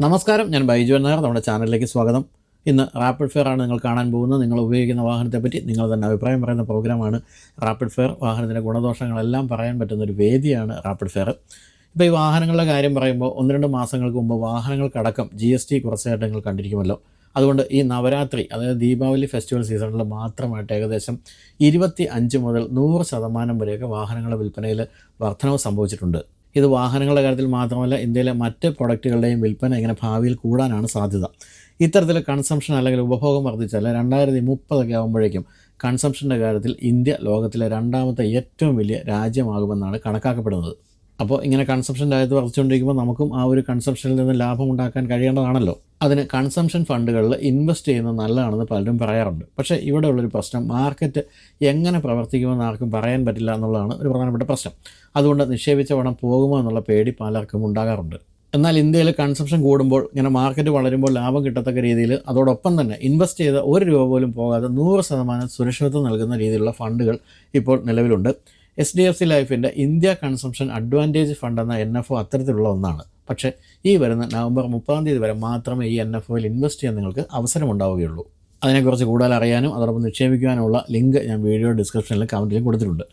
നമസ്കാരം, ഞാൻ ബൈജു നായർ. നമ്മുടെ ചാനലിലേക്ക് സ്വാഗതം. ഇന്ന് റാപ്പിഡ് ഫെയർ ആണ് നിങ്ങൾ കാണാൻ പോകുന്നത്. നിങ്ങൾ ഉപയോഗിക്കുന്ന വാഹനത്തെപ്പറ്റി നിങ്ങൾ തന്നെ അഭിപ്രായം പറയുന്ന പ്രോഗ്രാമാണ് റാപ്പിഡ് ഫെയർ. വാഹനത്തിൻ്റെ ഗുണദോഷങ്ങളെല്ലാം പറയാൻ പറ്റുന്നൊരു വേദിയാണ് റാപ്പിഡ് ഫെയർ. ഇപ്പോൾ ഈ വാഹനങ്ങളുടെ കാര്യം പറയുമ്പോൾ 1-2 മാസങ്ങൾക്ക് മുമ്പ് വാഹനങ്ങൾക്കടക്കം GST കുറച്ചായിട്ട് നിങ്ങൾ കണ്ടിരിക്കുമല്ലോ. അതുകൊണ്ട് ഈ നവരാത്രി, അതായത് ദീപാവലി ഫെസ്റ്റിവൽ സീസണിൽ മാത്രമായിട്ട് ഏകദേശം 25 മുതൽ 100% വരെയൊക്കെ വാഹനങ്ങളുടെ വിൽപ്പനയിൽ വർധനവ് സംഭവിച്ചിട്ടുണ്ട്. ഇത് വാഹനങ്ങളുടെ കാര്യത്തിൽ മാത്രമല്ല, ഇന്ത്യയിലെ മറ്റ് പ്രൊഡക്റ്റുകളുടെയും വിൽപ്പന ഇങ്ങനെ ഭാവിയിൽ കൂടാനാണ് സാധ്യത. ഇത്തരത്തിൽ കൺസംഷൻ അല്ലെങ്കിൽ ഉപഭോഗം വർദ്ധിച്ചാൽ 2030 ആകുമ്പോഴേക്കും കൺസംഷൻ്റെ കാര്യത്തിൽ ഇന്ത്യ ലോകത്തിലെ 2ാമത്തെ ഏറ്റവും വലിയ രാജ്യമാകുമെന്നാണ് കണക്കാക്കപ്പെടുന്നത്. അപ്പോൾ ഇങ്ങനെ കൺസംഷൻ രാജ്യത്ത് വർദ്ധിച്ചുകൊണ്ടിരിക്കുമ്പോൾ നമുക്കും ആ ഒരു കൺസംഷനിൽ നിന്ന് ലാഭം ഉണ്ടാക്കാൻ കഴിയേണ്ടതാണല്ലോ. അതിന് കൺസംഷൻ ഫണ്ടുകളിൽ ഇൻവെസ്റ്റ് ചെയ്യുന്നത് നല്ലതാണെന്ന് പലരും പറയാറുണ്ട്. പക്ഷേ ഇവിടെ ഉള്ളൊരു പ്രശ്നം, മാർക്കറ്റ് എങ്ങനെ പ്രവർത്തിക്കുമെന്ന് ആർക്കും പറയാൻ പറ്റില്ല എന്നുള്ളതാണ് ഒരു പ്രധാനപ്പെട്ട പ്രശ്നം. അതുകൊണ്ട് നിക്ഷേപിച്ച പണം പോകുമോ എന്നുള്ള പേടി പലർക്കും ഉണ്ടാകാറുണ്ട്. എന്നാൽ ഇന്ത്യയിൽ കൺസംഷൻ കൂടുമ്പോൾ, ഇങ്ങനെ മാർക്കറ്റ് വളരുമ്പോൾ ലാഭം കിട്ടത്തക്ക രീതിയിൽ അതോടൊപ്പം തന്നെ ഇൻവെസ്റ്റ് ചെയ്ത 1 രൂപ പോലും പോകാതെ 100% സുരക്ഷിതത്വം നൽകുന്ന രീതിയിലുള്ള ഫണ്ടുകൾ ഇപ്പോൾ നിലവിലുണ്ട്. HDFC ലൈഫിൻ്റെ ഇന്ത്യ കൺസംഷൻ അഡ്വാൻറ്റേജ് ഫണ്ട് എന്ന NFO അത്തരത്തിലുള്ള ഒന്നാണ്. പക്ഷേ ഈ വരുന്ന നവംബർ 30 വരെ മാത്രമേ ഈ NFOയിൽ ഇൻവെസ്റ്റ് ചെയ്യാൻ നിങ്ങൾക്ക് അവസരമുണ്ടാവുകയുള്ളൂ. അതിനെക്കുറിച്ച് കൂടുതൽ അറിയാനും അതോടൊപ്പം നിക്ഷേപിക്കാനുമുള്ള ലിങ്ക് ഞാൻ വീഡിയോ ഡിസ്ക്രിപ്ഷനിലും കമൻറ്റിലും കൊടുത്തിട്ടുണ്ട്.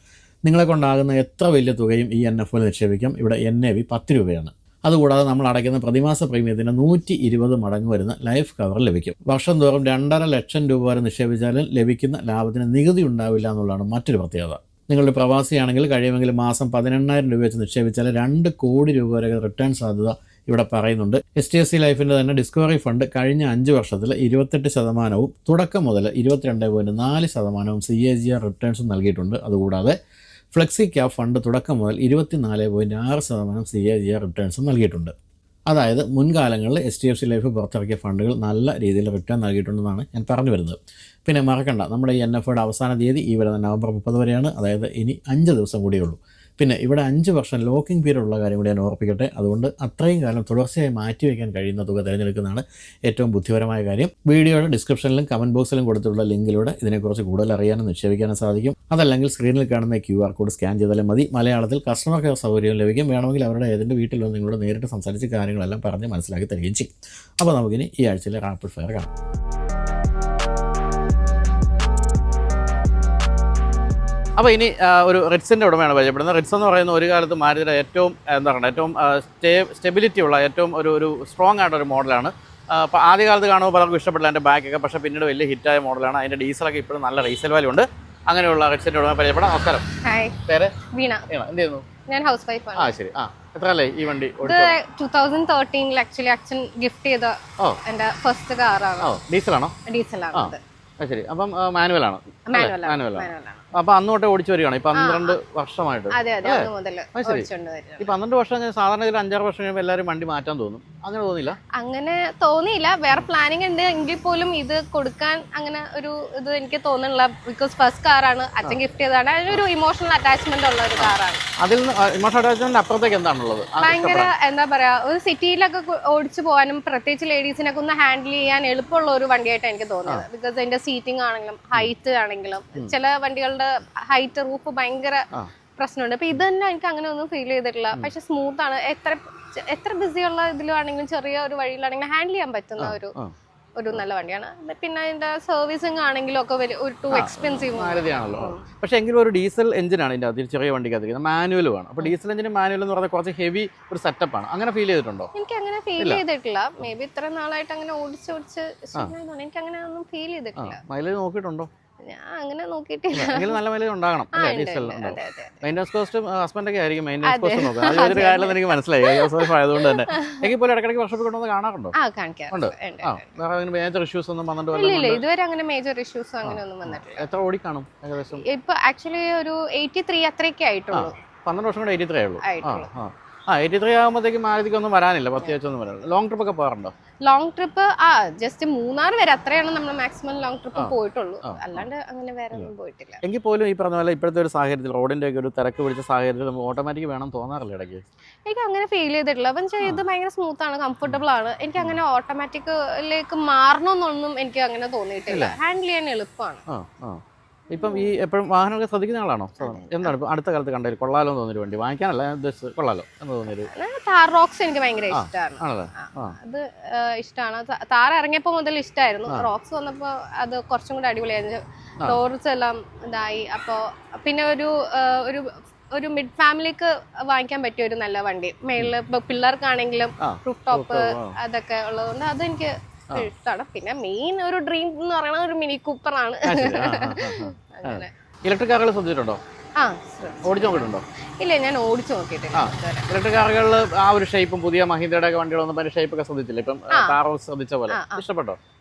നിങ്ങളെ കൊണ്ടാകുന്ന എത്ര വലിയ തുകയും ഈ NFOയിൽ നിക്ഷേപിക്കാം. ഇവിടെ NAV 10 രൂപയാണ്. അതുകൂടാതെ നമ്മൾ അടയ്ക്കുന്ന പ്രതിമാസ പ്രീമിയത്തിന് 120 മടങ്ങ് വരുന്ന ലൈഫ് കവർ ലഭിക്കും. വർഷം തോറും 2.5 ലക്ഷം രൂപ വരെ നിക്ഷേപിച്ചാലും ലഭിക്കുന്ന ലാഭത്തിന് നികുതി ഉണ്ടാവില്ല എന്നുള്ളതാണ് മറ്റൊരു പ്രത്യേകത. നിങ്ങളുടെ പ്രവാസിയാണെങ്കിൽ കഴിയുമെങ്കിൽ മാസം 18,000 രൂപ വെച്ച് നിക്ഷേപിച്ചാൽ 2 കോടി രൂപ വരെ റിട്ടേൺ സാധ്യത ഇവിടെ പറയുന്നുണ്ട്. HDFC ലൈഫിൻ്റെ തന്നെ ഡിസ്കവറി ഫണ്ട് കഴിഞ്ഞ 5 വർഷത്തിൽ 28%, തുടക്കം മുതൽ 22.4% CAGR റിട്ടേൺസും നൽകിയിട്ടുണ്ട്. അതുകൂടാതെ ഫ്ലെക്സി ക്യാപ് ഫണ്ട് തുടക്കം മുതൽ 24.6% CAGR റിട്ടേൺസും നൽകിയിട്ടുണ്ട്. അതായത് മുൻകാലങ്ങളിൽ HDFC ലൈഫ് പുറത്തിറക്കിയ ഫണ്ടുകൾ നല്ല രീതിയിൽ റിട്ടേൺ നൽകിയിട്ടുണ്ടെന്നാണ് ഞാൻ പറഞ്ഞു വരുന്നത്. പിന്നെ മറക്കണ്ട, നമ്മുടെ ഈ NFOയുടെ അവസാന തീയതി ഈ വരുന്ന നവംബർ 30 വരെയാണ്. അതായത് ഇനി 5 ദിവസം കൂടിയേ ഉള്ളൂ. പിന്നെ ഇവിടെ 5 വർഷം ലോക്കിംഗ് പീരീഡ് ഉള്ള കാര്യം കൂടി ഞാൻ ഓർപ്പിക്കട്ടെ. അതുകൊണ്ട് അത്രയും കാലം തുടർച്ചയായി മാറ്റിവെക്കാൻ കഴിയുന്ന തുക തിരഞ്ഞെടുക്കുന്നതാണ് ഏറ്റവും ബുദ്ധിപരമായ കാര്യം. വീഡിയോയുടെ ഡിസ്ക്രിപ്ഷനിലും കമൻറ്റ് ബോക്സിലും കൊടുത്തിട്ടുള്ള ലിങ്കിലൂടെ ഇതിനെക്കുറിച്ച് കൂടുതൽ അറിയാനും നിക്ഷേപിക്കാനും സാധിക്കും. അതല്ലെങ്കിൽ സ്ക്രീനിൽ കാണുന്ന QR കോഡ് സ്കാൻ ചെയ്താലും മതി. മലയാളത്തിൽ കസ്റ്റമർ കെയർ സൗകര്യം ലഭിക്കും. വേണമെങ്കിൽ അവരുടെ ഏജൻറ്റ് വീട്ടിൽ വന്ന് നിങ്ങളോട് നേരിട്ട് സംസാരിച്ച് കാര്യങ്ങളെല്ലാം പറഞ്ഞ് മനസ്സിലാക്കി തരികയും ചെയ്യും. അപ്പോൾ നമുക്കിനി ഈ ആഴ്ചയിലെ റാപ്പിഡ് ഫെയർ കാണാം. അപ്പോൾ ഇനി ഒരു റിറ്റ്സിൻ്റെ ഉടമയാണ് പരിചയപ്പെടുന്നത്. റിറ്റ്സ് എന്ന് പറയുന്ന ഒരു കാലത്ത് മാരുതിയുടെ ഏറ്റവും ഏറ്റവും സ്റ്റെബിലിറ്റി ഉള്ള ഏറ്റവും ഒരു സ്ട്രോങ് ആയിട്ടൊരു മോഡലാണ്. അപ്പോൾ ആദ്യകാലത്ത് കാണുമ്പോൾ പലർക്കും ഇഷ്ടപ്പെട്ടില്ല അതിൻ്റെ ബാക്കൊക്കെ. പക്ഷേ പിന്നീട് വലിയ ഹിറ്റായ മോഡലാണ്. അതിൻ്റെ ഡീസലൊക്കെ ഇപ്പോഴും നല്ല റീസെയിൽ വാല്യൂ ഉണ്ട്. അങ്ങനെയുള്ള റിറ്റ്സിൻ്റെ ഉടമ പരിചയപ്പെടാം. നമസ്കാരം. പേര്? വീണ. എന്ത് ചെയ്യുന്നു? ഞാൻ ഹൗസ് വൈഫ് ആണ്. ശരി. എത്രയല്ലേ ഈ വണ്ടി? 2013 ആക്ച്വലി അച്ഛൻ ഗിഫ്റ്റ് ചെയ്ത എൻ്റെ ഫസ്റ്റ് കാറാണ്. ഡീസലാണോ? ഡീസലാണ്. ശരി. അപ്പം മാനുവലാണ്. അപ്പൊ അന്ന് തൊട്ടേ ഓടിച്ചു വരികയാണ്. 12 വർഷമായിട്ട്. ഈ 12 വർഷം സാധാരണ 5-6 വർഷം കഴിയുമ്പോൾ എല്ലാവരും വണ്ടി മാറ്റാൻ തോന്നും. അങ്ങനെ തോന്നിയില്ല? അങ്ങനെ തോന്നിയില്ല. വേറെ പ്ലാനിങ് ഉണ്ട് എങ്കിൽ പോലും ഇത് കൊടുക്കാൻ അങ്ങനെ ഒരു ഇത് എനിക്ക് തോന്നുന്നില്ല. ബിക്കോസ് ഫസ്റ്റ് കാറാണ്, അച്ഛൻ ഗിഫ്റ്റ് ചെയ്തതാണ്. അതിനൊരു ഇമോഷണൽ അറ്റാച്ച്മെന്റ് ഉള്ള ഒരു കാറാണ്. അതിൽ ഇമോഷണൽ അറ്റാച്ച്മെന്റ് അപ്പുറത്തേക്ക് എന്താണുള്ളത്? ഭയങ്കര എന്താ പറയാ, ഒരു സിറ്റിയിലൊക്കെ ഓടിച്ചു പോകാനും പ്രത്യേകിച്ച് ലേഡീസിനൊക്കെ ഒന്ന് ഹാൻഡിൽ ചെയ്യാൻ എളുപ്പമുള്ള ഒരു വണ്ടിയായിട്ട് എനിക്ക് തോന്നുന്നത്. ബിക്കോസ് അതിന്റെ സീറ്റിംഗ് ആണെങ്കിലും ഹൈറ്റ് ആണെങ്കിലും, ചില വണ്ടികളുടെ ഹൈറ്റ് റൂഫ് ഭയങ്കര പ്രശ്നമുണ്ട്. അപ്പൊ ഇത് തന്നെ എനിക്ക് അങ്ങനെ ഒന്നും ഫീൽ ചെയ്തിട്ടില്ല. പക്ഷെ സ്മൂത്ത് ആണ്. എത്ര ബിസിയുള്ള ഇതിലാണെങ്കിലും ചെറിയ ഒരു വഴിയിലാണെങ്കിലും ഹാൻഡിൽ ചെയ്യാൻ പറ്റുന്ന ഒരു നല്ല വണ്ടിയാണ്. പിന്നെ അതിന്റെ സർവീസിംഗ് ആണെങ്കിലും ഒക്കെ ടു എക്സ്പെൻസീവ് ആണല്ലോ. പക്ഷെ എങ്കിലും ഒരു ഡീസൽ എഞ്ചിനാണ് ഇതിന്റെ അതിൽ ചെറിയ വണ്ടിക്കകത്ത് മാനുവലും ആണ്. അപ്പൊ ഡീസൽ എഞ്ചിന് മാനുവൽ എന്ന് പറഞ്ഞാൽ കുറച്ച് ഹെവി ഒരു സെറ്റപ്പ് ആണ്. അങ്ങനെ ഫീൽ ചെയ്തിട്ടുണ്ടോ? എനിക്ക് അങ്ങനെ ഫീൽ ചെയ്തിട്ടില്ല. മേ ബി ഇത്ര നാളായിട്ട് അങ്ങനെ ഓടിച്ച് എനിക്ക് അങ്ങനെ ഒന്നും ഫീൽ ചെയ്തിട്ടില്ല. മൈലേജ് നോക്കിയിട്ടുണ്ടോ? ഞാൻ അങ്ങനെ നോക്കിയിട്ടില്ല. നല്ല മൈലേജ് ഉണ്ടാകണം. മെയിൻ്റനൻസ് കോസ്റ്റും ഹസ്ബൻഡൊക്കെ ആയിരിക്കും മെയിൻ്റനൻസ് കോസ്റ്റ് നോക്കുക. അതൊരു കാര്യം എനിക്ക് മനസ്സിലായി. ആയതുകൊണ്ട് തന്നെ എനിക്ക് പോലെ ഇടയ്ക്കിടയ്ക്ക് വർഷത്തിൽ കൊണ്ടുവന്ന് കാണാറുണ്ടോ? മേജർ ഇഷ്യൂസ് ഒന്നും വന്നിട്ടില്ല. ഇതുവരെ അങ്ങനെ മേജർ ഇഷ്യൂസ് അങ്ങനെ ഒന്നും വന്നിട്ടില്ല. എത്ര ഓടിക്കാണും ഏകദേശം? ഇപ്പൊ ആക്ച്വലി ഒരു 83 അത്രയൊക്കെ ആയിട്ടുള്ളൂ. 12 വർഷം കൊണ്ട് 83 ആയുള്ളൂ. 83 ആകുമ്പോഴത്തേക്കും മാരുതിക്കൊന്നും വരാനില്ല, പ്രത്യേകിച്ചൊന്നും വരാനില്ല. ലോങ് ട്രിപ്പ് ഒക്കെ പോകാറുണ്ടോ? ലോങ് ട്രിപ്പ് ജസ്റ്റ് 3 വരെ, അത്രയാണ് നമ്മൾ മാക്സിമം ലോങ് ട്രിപ്പ് പോയിട്ടുള്ളൂ. അല്ലാണ്ട് അങ്ങനെ വേറെ ഒന്നും പോയിട്ടില്ല. എങ്കിൽ പോലും ഈ പറഞ്ഞ പോലെ ഇപ്പോഴത്തെ ഒരു സാഹചര്യത്തിൽ, റോഡിന്റെ ഒക്കെ ഒരു തിരക്ക് പിടിച്ച സാഹചര്യത്തിൽ ഓട്ടോമാറ്റിക് വേണം തോന്നാറില്ല ഇടയ്ക്ക്? എനിക്ക് അങ്ങനെ ഫീൽ ചെയ്തിട്ടില്ല. അപ്പം ഇത് ഭയങ്കര സ്മൂത്ത് ആണ്, കംഫർട്ടബിൾ ആണ്. എനിക്ക് അങ്ങനെ ഓട്ടോമാറ്റിക്കിലേക്ക് മാറണമെന്നൊന്നും എനിക്ക് അങ്ങനെ തോന്നിയിട്ടില്ല. ഹാൻഡിൽ ചെയ്യാൻ എളുപ്പമാണ്. ഇപ്പം ഈ എപ്പോഴും വാഹനമൊക്കെ ശ്രദ്ധിക്കുന്ന ആളാണോ? എന്താണ് ഇപ്പം അടുത്ത കാലത്ത് കണ്ടതിൽ കൊള്ളാലോ എന്ന് തോന്നിയൊരു വണ്ടി? വാങ്ങിക്കാനല്ല ഞാൻ ഉദ്ദേശിച്ചത്, കൊള്ളാലോ എന്ന് തോന്നിയൊരു. താർ റോക്സ് എനിക്ക് ഭയങ്കര ഇഷ്ടമാണ്. ആണല്ലേ? അത് ഇഷ്ടമാണ്. താർ ഇറങ്ങിയപ്പോൾ മുതൽ ഇഷ്ടമായിരുന്നു. റോക്സ് വന്നപ്പോൾ അത് കുറച്ചും കൂടെ അടിപൊളിയായിരുന്നു. ഡോർസ് എല്ലാം ഇതായി. അപ്പോൾ പിന്നെ ഒരു മിഡ് ഫാമിലിക്ക് വാങ്ങിക്കാൻ പറ്റിയ ഒരു നല്ല വണ്ടി, മേളില് പിള്ളേർക്കാണെങ്കിലും റൂഫ് ടോപ്പ് അതൊക്കെ ഉള്ളതുകൊണ്ട് അതെനിക്ക് ഇഷ്ടമാണ്. പിന്നെ മെയിൻ ഒരു ഡ്രീം എന്ന് പറയുന്നത് ഒരു മിനി കൂപ്പർ ആണ്. ഇലക്ട്രിക് കാറുകൾ ശ്രദ്ധിച്ചിട്ടുണ്ടോ? ഓടിച്ചു നോക്കിയിട്ടുണ്ടോ? ഇല്ല, ഞാൻ ഓടിച്ചു നോക്കിയിട്ടില്ല. ഇലക്ട്രിക് കാറുകളിൽ ആ ഒരു ഷേപ്പും പുതിയ മഹീന്ദ്രയുടെ ഒക്കെ വണ്ടികളൊന്നും അതിന്റെ ഷേപ്പ് ഒക്കെ ശ്രദ്ധിച്ചില്ല? ഇപ്പം കാറ് ശ്രദ്ധിച്ച പോലെ ഇഷ്ടപ്പെട്ടോ?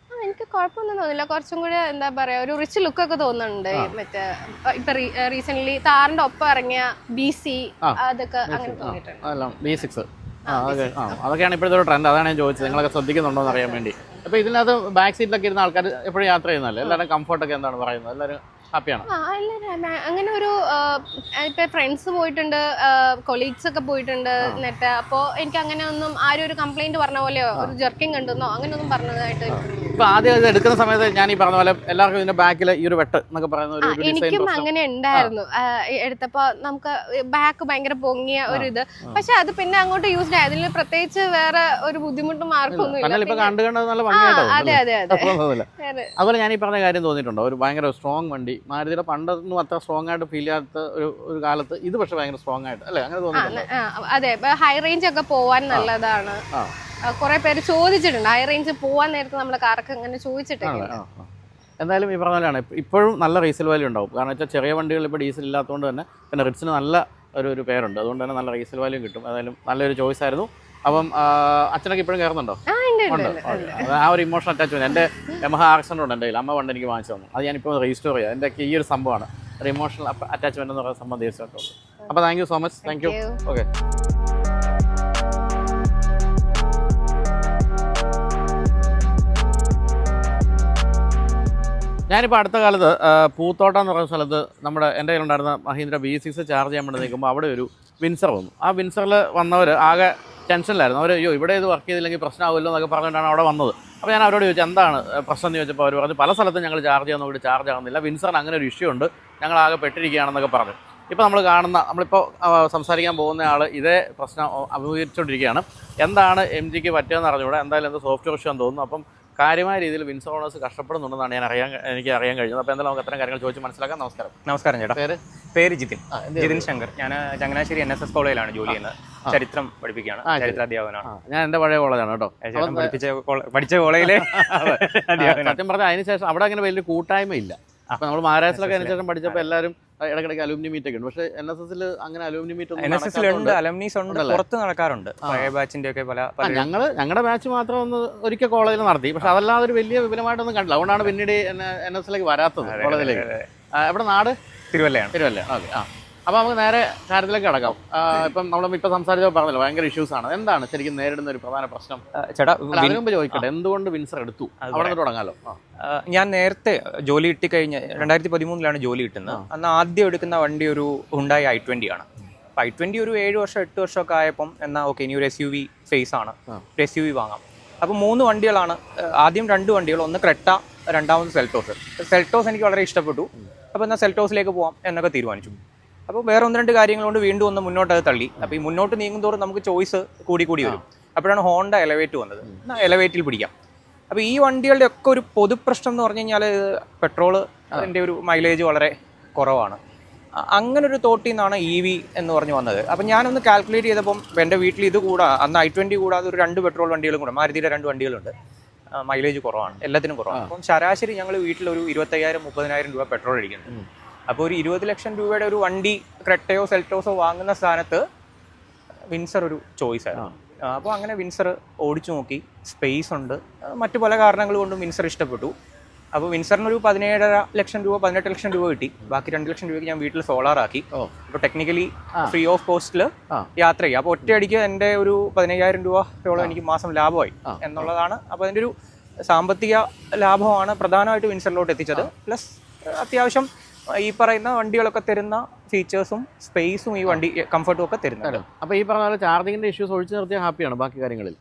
എനിക്ക് കുഴപ്പമൊന്നും തോന്നില്ല. കുറച്ചും കൂടെ എന്താ പറയാ, ഒരു റിച്ച് ലുക്ക് ഒക്കെ തോന്നുന്നുണ്ട്. മറ്റേ ഇപ്പൊ റീസെന്റ് താറിന്റെ ഒപ്പം ഇറങ്ങിയ BC അതൊക്കെ അങ്ങനെ തോന്നിയിട്ടുണ്ട്. അതൊക്കെയാണ് ഇപ്പോഴത്തെ ഒരു ട്രെൻഡ്. അതാണ് ഞാൻ ചോദിച്ചത്, നിങ്ങളൊക്കെ ശ്രദ്ധിക്കുന്നുണ്ടോ എന്ന് അറിയാൻ വേണ്ടി. അപ്പോൾ ഇതിനകത്ത് ബാക്ക് സീറ്റിലൊക്കെ ഇരുന്ന ആൾക്കാർ എപ്പോഴും യാത്ര ചെയ്യുന്നതല്ലേ? എല്ലാവരും കംഫർട്ടൊക്കെ എന്താണ് പറയുന്നത്? എല്ലാവരും ഹാപ്പിയാണ്? അങ്ങനെ ഒരു ഇപ്പൊ ഫ്രണ്ട്സ് പോയിട്ടുണ്ട്, കൊളീഗ്സ് ഒക്കെ പോയിട്ടുണ്ട് എന്നിട്ട്. അപ്പോൾ എനിക്ക് അങ്ങനെ ഒന്നും ആരും ഒരു കംപ്ലൈന്റ് പറഞ്ഞ പോലെയോ ഒരു ജെർക്കിങ് കണ്ടെന്നോ അങ്ങനെ ഒന്നും പറഞ്ഞതായിട്ട്. ഇപ്പൊ ആദ്യം ഇത് എടുക്കുന്ന സമയത്ത് ഞാൻ ഈ പറഞ്ഞ പോലെ എല്ലാവർക്കും ഇതിന്റെ ബാക്കിൽ ഈ ഒരു വെട്ട് എന്നൊക്കെ പറയുന്ന ഒരു എനിക്കും അങ്ങനെ ഉണ്ടായിരുന്നു. എടുത്തപ്പോ നമുക്ക് ബാക്ക് ഭയങ്കര പൊങ്ങിയ ഒരു ഇത്. പക്ഷെ അത് പിന്നെ അങ്ങോട്ട് യൂസ്ഡ് ആയി. അതിൽ പ്രത്യേകിച്ച് വേറെ ഒരു ബുദ്ധിമുട്ടും മാർക്കൊന്നും ഇല്ല. അതെ അതെ അതെ. അതുപോലെ ഞാൻ ഈ പറഞ്ഞ കാര്യം തോന്നിയിട്ടുണ്ടോ, ഒരു ഭയങ്കര സ്ട്രോങ് വണ്ടി മാരുതിയുടെ പണ്ടൊന്നും അത്ര സ്ട്രോങ് ആയിട്ട് ഫീൽ ചെയ്യാത്ത ഒരു കാലത്ത് ഇത് പക്ഷെ ഭയങ്കര സ്ട്രോങ് ആയിട്ട് അല്ലേ? അങ്ങനെ തോന്നുന്നു. അതെ, ഹൈ റേഞ്ച് ഒക്കെ പോവാൻ നല്ലതാണ്. കുറെ പേര് ചോദിച്ചിട്ടുണ്ട് ഹൈ റേഞ്ച് പോവാൻ നേരത്തെ നമ്മുടെ കാറൊക്കെ അങ്ങനെ ചോദിച്ചിട്ടുണ്ട്. എന്തായാലും ഈ പറഞ്ഞ പോലെയാണ് ഇപ്പോഴും നല്ല റീസെയിൽ വാല്യൂ ഉണ്ടാവും. കാരണം വെച്ചാൽ ചെറിയ വണ്ടികൾ ഇപ്പോൾ ഡീസൽ ഇല്ലാത്തതുകൊണ്ട് തന്നെ പിന്നെ റിറ്റ്സിന് നല്ല ഒരു പേരുണ്ട്. അതുകൊണ്ട് തന്നെ നല്ല റീസെയിൽ വാല്യൂ കിട്ടും. ഏതായാലും നല്ലൊരു ചോയ്സ് ആയിരുന്നു. അപ്പം അച്ഛനൊക്കെ ഇപ്പോഴും കയറുന്നുണ്ടോ? ആ ഒരു ഇമോഷണൽ അറ്റാച്ച്മെന്റ്. എൻ്റെ യമഹ RX ഉണ്ട് എൻ്റെ കയ്യിൽ. അമ്മ പണ്ട് എനിക്ക് വാങ്ങിച്ചു തന്നു. അത് ഞാനിപ്പോൾ റീസ്റ്റോർ ചെയ്യാം. എൻ്റെ ഈ ഒരു സംഭവമാണ് ഒരു ഇമോഷണൽ അറ്റാച്ച്മെന്റ് എന്ന് പറയുന്ന സംഭവം തീർച്ചയായിട്ടും. അപ്പോൾ thank you so much. Thank you. Okay. ഞാനിപ്പോൾ അടുത്ത കാലത്ത് പൂത്തോട്ടം എന്ന് പറയുന്ന സ്ഥലത്ത് എൻ്റെ കയ്യിലുണ്ടായിരുന്ന മഹീന്ദ്ര B6 ചാർജ് ചെയ്യാൻ വേണ്ടി നിൽക്കുമ്പോൾ അവിടെ ഒരു വിൻസർ വന്നു. ആ വിൻസറിൽ വന്നവർ ആകെ ടെൻഷനിലായിരുന്നു. അവർ അയ്യോ ഇവിടെ ഇത് വർക്ക് ചെയ്തില്ലെങ്കിൽ പ്രശ്നമാവുമല്ലോ എന്നൊക്കെ പറഞ്ഞിട്ടാണ് അവിടെ വന്നത്. അപ്പോൾ ഞാൻ അവരോട് ചോദിച്ചു എന്താണ് പ്രശ്നം എന്ന് ചോദിച്ചപ്പോൾ അവർ പറഞ്ഞു പല സ്ഥലത്തും ഞങ്ങൾ ചാർജ് ചെയ്യാൻ നോക്കിയിട്ട് ചാർജ് ആകുന്നില്ല, വിൻസറിന് അങ്ങനെ ഒരു ഇഷ്യൂ ഉണ്ട്, ഞങ്ങൾ ആകെ പെട്ടിരിക്കുകയാണെന്നൊക്കെ പറഞ്ഞു. ഇപ്പോൾ നമ്മളിപ്പോൾ സംസാരിക്കാൻ പോകുന്ന ആൾ ഇതേ പ്രശ്നം അഭിമുഖീകരിച്ചുകൊണ്ടിരിക്കുകയാണ്. എന്താണ് MGക്ക് പറ്റുകയെന്ന് അറിഞ്ഞുകൂടെ, എന്തായാലും എന്ത് സോഫ്റ്റ്വെയർ ഇഷ്യൂ എന്ന് തോന്നുന്നു. അപ്പം കാര്യമായ രീതിയിൽ വിൻസർ ഓണേഴ്സ് കഷ്ടപ്പെടുന്നുണ്ടെന്നാണ് എനിക്ക് അറിയാൻ കഴിഞ്ഞത്. അപ്പോൾ എന്തായാലും നമുക്ക് അത്തരം കാര്യങ്ങൾ ചോദിച്ച് മനസ്സിലാക്കാം. നമസ്കാരം ചേട്ടാ. പേര് ജിതിൻ ശങ്കർ. ഞാൻ ചങ്ങനാശ്ശേരി NSS കോളേജിലാണ് ജോലി ചെയ്യുന്നത്. ചരിത്രം പഠിപ്പിക്കുകയാണ്, ചരിത്ര അധ്യാപകനാണ്. ഞാൻ എൻ്റെ പഴയ കോളേജാണ് കേട്ടോ, പഠിച്ച കോളേജിലെ. സത്യം പറഞ്ഞാൽ അതിനുശേഷം അവിടെ അങ്ങനെ വലിയ കൂട്ടായ്മ ഇല്ല. അപ്പോൾ നമ്മൾ മഹാരാഷ്ട്രയിലൊക്കെ അതിനുശേഷം പഠിച്ചപ്പോൾ എല്ലാവരും ഇടയ്ക്കിടയ്ക്ക് അലൂമിനി മീറ്റ് ഒക്കെ ഉണ്ട്. പക്ഷേ NSSൽ അങ്ങനെ അലൂമിനി മീറ്റ് NSSലുണ്ട്, അലംനീസ് ഉണ്ട്, പുറത്ത് നടക്കാറുണ്ട്. പഴയ ബാച്ചിന്റെ ഒക്കെ ഞങ്ങളുടെ ബാച്ച് മാത്രം ഒന്ന് ഒരിക്കൽ കോളേജിൽ നടത്തി. പക്ഷെ അതല്ലാതെ ഒരു വലിയ വിപുലമായിട്ടൊന്നും കണ്ടില്ല. അതുകൊണ്ടാണ് പിന്നീട് NSSലേക്ക് വരാത്തത് കോളേജിലേക്ക്. എവിടെ നാട്? തിരുവല്ല. ഓക്കെ. അപ്പോൾ നമുക്ക് നേരെ കാര്യത്തിലേക്ക് കിടക്കാം. ഇപ്പം നമ്മളിപ്പോൾ സംസാരിച്ചപ്പോൾ പറഞ്ഞല്ലോ ഭയങ്കര ഇഷ്യൂസ് ആണ്. എന്താണ് ശരിക്കും നേരിടുന്ന ഒരു പ്രധാന പ്രശ്നം? ചേട്ടാ അതിനു മുമ്പ് ചോദിക്കട്ടെ, എന്തുകൊണ്ട് വിൻസർ എടുത്തു? അവിടെ തുടങ്ങാലോ. ഞാൻ നേരത്തെ ജോലി കിട്ടിക്കഴിഞ്ഞ് 2013 ജോലി കിട്ടുന്നത്. അന്ന് ആദ്യം എടുക്കുന്ന വണ്ടി ഒരു ഹുണ്ടായി i20 ആണ്. അപ്പോൾ i20 ഒരു 7 വർഷം 8 വർഷമൊക്കെ ആയപ്പം എന്നാൽ ഓക്കെ ഇനി ഒരു SUV ഫേസ് ആണ്, ഒരു SUV വാങ്ങാം. അപ്പോൾ 3 വണ്ടികളാണ്. ആദ്യം 2 വണ്ടികൾ, ഒന്ന് ക്രെട്ട, രണ്ടാമത് സെൽറ്റോസ് എനിക്ക് വളരെ ഇഷ്ടപ്പെട്ടു. അപ്പോൾ എന്നാൽ സെൽറ്റോസിലേക്ക് പോകാം എന്നൊക്കെ തീരുമാനിച്ചു. അപ്പോൾ വേറെ 1-2 കാര്യങ്ങൾ കൊണ്ട് വീണ്ടും ഒന്ന് മുന്നോട്ട് അത് തള്ളി. അപ്പോൾ ഈ മുന്നോട്ട് നീങ്ങുന്തോറും നമുക്ക് ചോയ്സ് കൂടി വരും. അപ്പോഴാണ് ഹോണ്ട എലവേറ്റ് വന്നത്. എന്നാൽ എലവേറ്റിൽ പിടിക്കാം. അപ്പോൾ ഈ വണ്ടികളുടെ ഒക്കെ ഒരു പൊതുപ്രശ്നം എന്ന് പറഞ്ഞു കഴിഞ്ഞാൽ പെട്രോൾ അതിൻ്റെ ഒരു മൈലേജ് വളരെ കുറവാണ്. അങ്ങനെ ഒരു തോട്ടിൽ നിന്നാണ് EV എന്ന് പറഞ്ഞ് വന്നത്. അപ്പം ഞാനൊന്ന് കാൽക്കുലേറ്റ് ചെയ്തപ്പം എൻ്റെ വീട്ടിൽ ഇത് കൂടാതെ അന്ന് i20 കൂടാതെ ഒരു 2 പെട്രോൾ വണ്ടികളും കൂടെ, മാരുതിയുടെ 2 വണ്ടികളുണ്ട്. മൈലേജ് കുറവാണ്, എല്ലാത്തിനും കുറവാണ്. അപ്പം ശരാശരി ഞങ്ങൾ വീട്ടിലൊരു 25,000-30,000 രൂപ പെട്രോൾ അടിക്കുന്നുണ്ട്. അപ്പോൾ ഒരു 20 ലക്ഷം രൂപയുടെ ഒരു വണ്ടി ക്രെട്ടയോ സെൽറ്റോസോ വാങ്ങുന്ന സ്ഥാനത്ത് വിൻസർ ഒരു ചോയ്സ് ആയിരുന്നു. അപ്പോൾ അങ്ങനെ വിൻസർ ഓടിച്ചു നോക്കി. സ്പേസ് ഉണ്ട്, മറ്റു പല കാരണങ്ങൾ കൊണ്ടും വിൻസർ ഇഷ്ടപ്പെട്ടു. അപ്പോൾ വിൻസറിനൊരു 17.5 ലക്ഷം രൂപ 18 ലക്ഷം രൂപ കിട്ടി. ബാക്കി 2 ലക്ഷം രൂപയ്ക്ക് ഞാൻ വീട്ടിൽ സോളാർ ആക്കി. അപ്പോൾ ടെക്നിക്കലി ഫ്രീ ഓഫ് കോസ്റ്റിൽ യാത്ര ചെയ്യുക. അപ്പോൾ ഒറ്റയടിക്ക് എൻ്റെ ഒരു 15,000 രൂപയോളം എനിക്ക് മാസം ലാഭമായി എന്നുള്ളതാണ്. അപ്പോൾ അതിൻ്റെ ഒരു സാമ്പത്തിക ലാഭമാണ് പ്രധാനമായിട്ട് വിൻസറിലോട്ട് എത്തിച്ചത്. പ്ലസ് അത്യാവശ്യം ഈ പറയുന്ന വണ്ടികളൊക്കെ തരുന്ന ഫീച്ചേഴ്സും സ്പേസും ഈ വണ്ടി കംഫർട്ടും ഒക്കെ തരുന്നുണ്ട്. അപ്പോൾ ഈ പറഞ്ഞ ചാർജിങ്ങിൻ്റെ ഇഷ്യൂസ് ഒഴിച്ചു നിർത്തിയാൽ ഹാപ്പിയാണ് ബാക്കി കാര്യങ്ങളിൽ?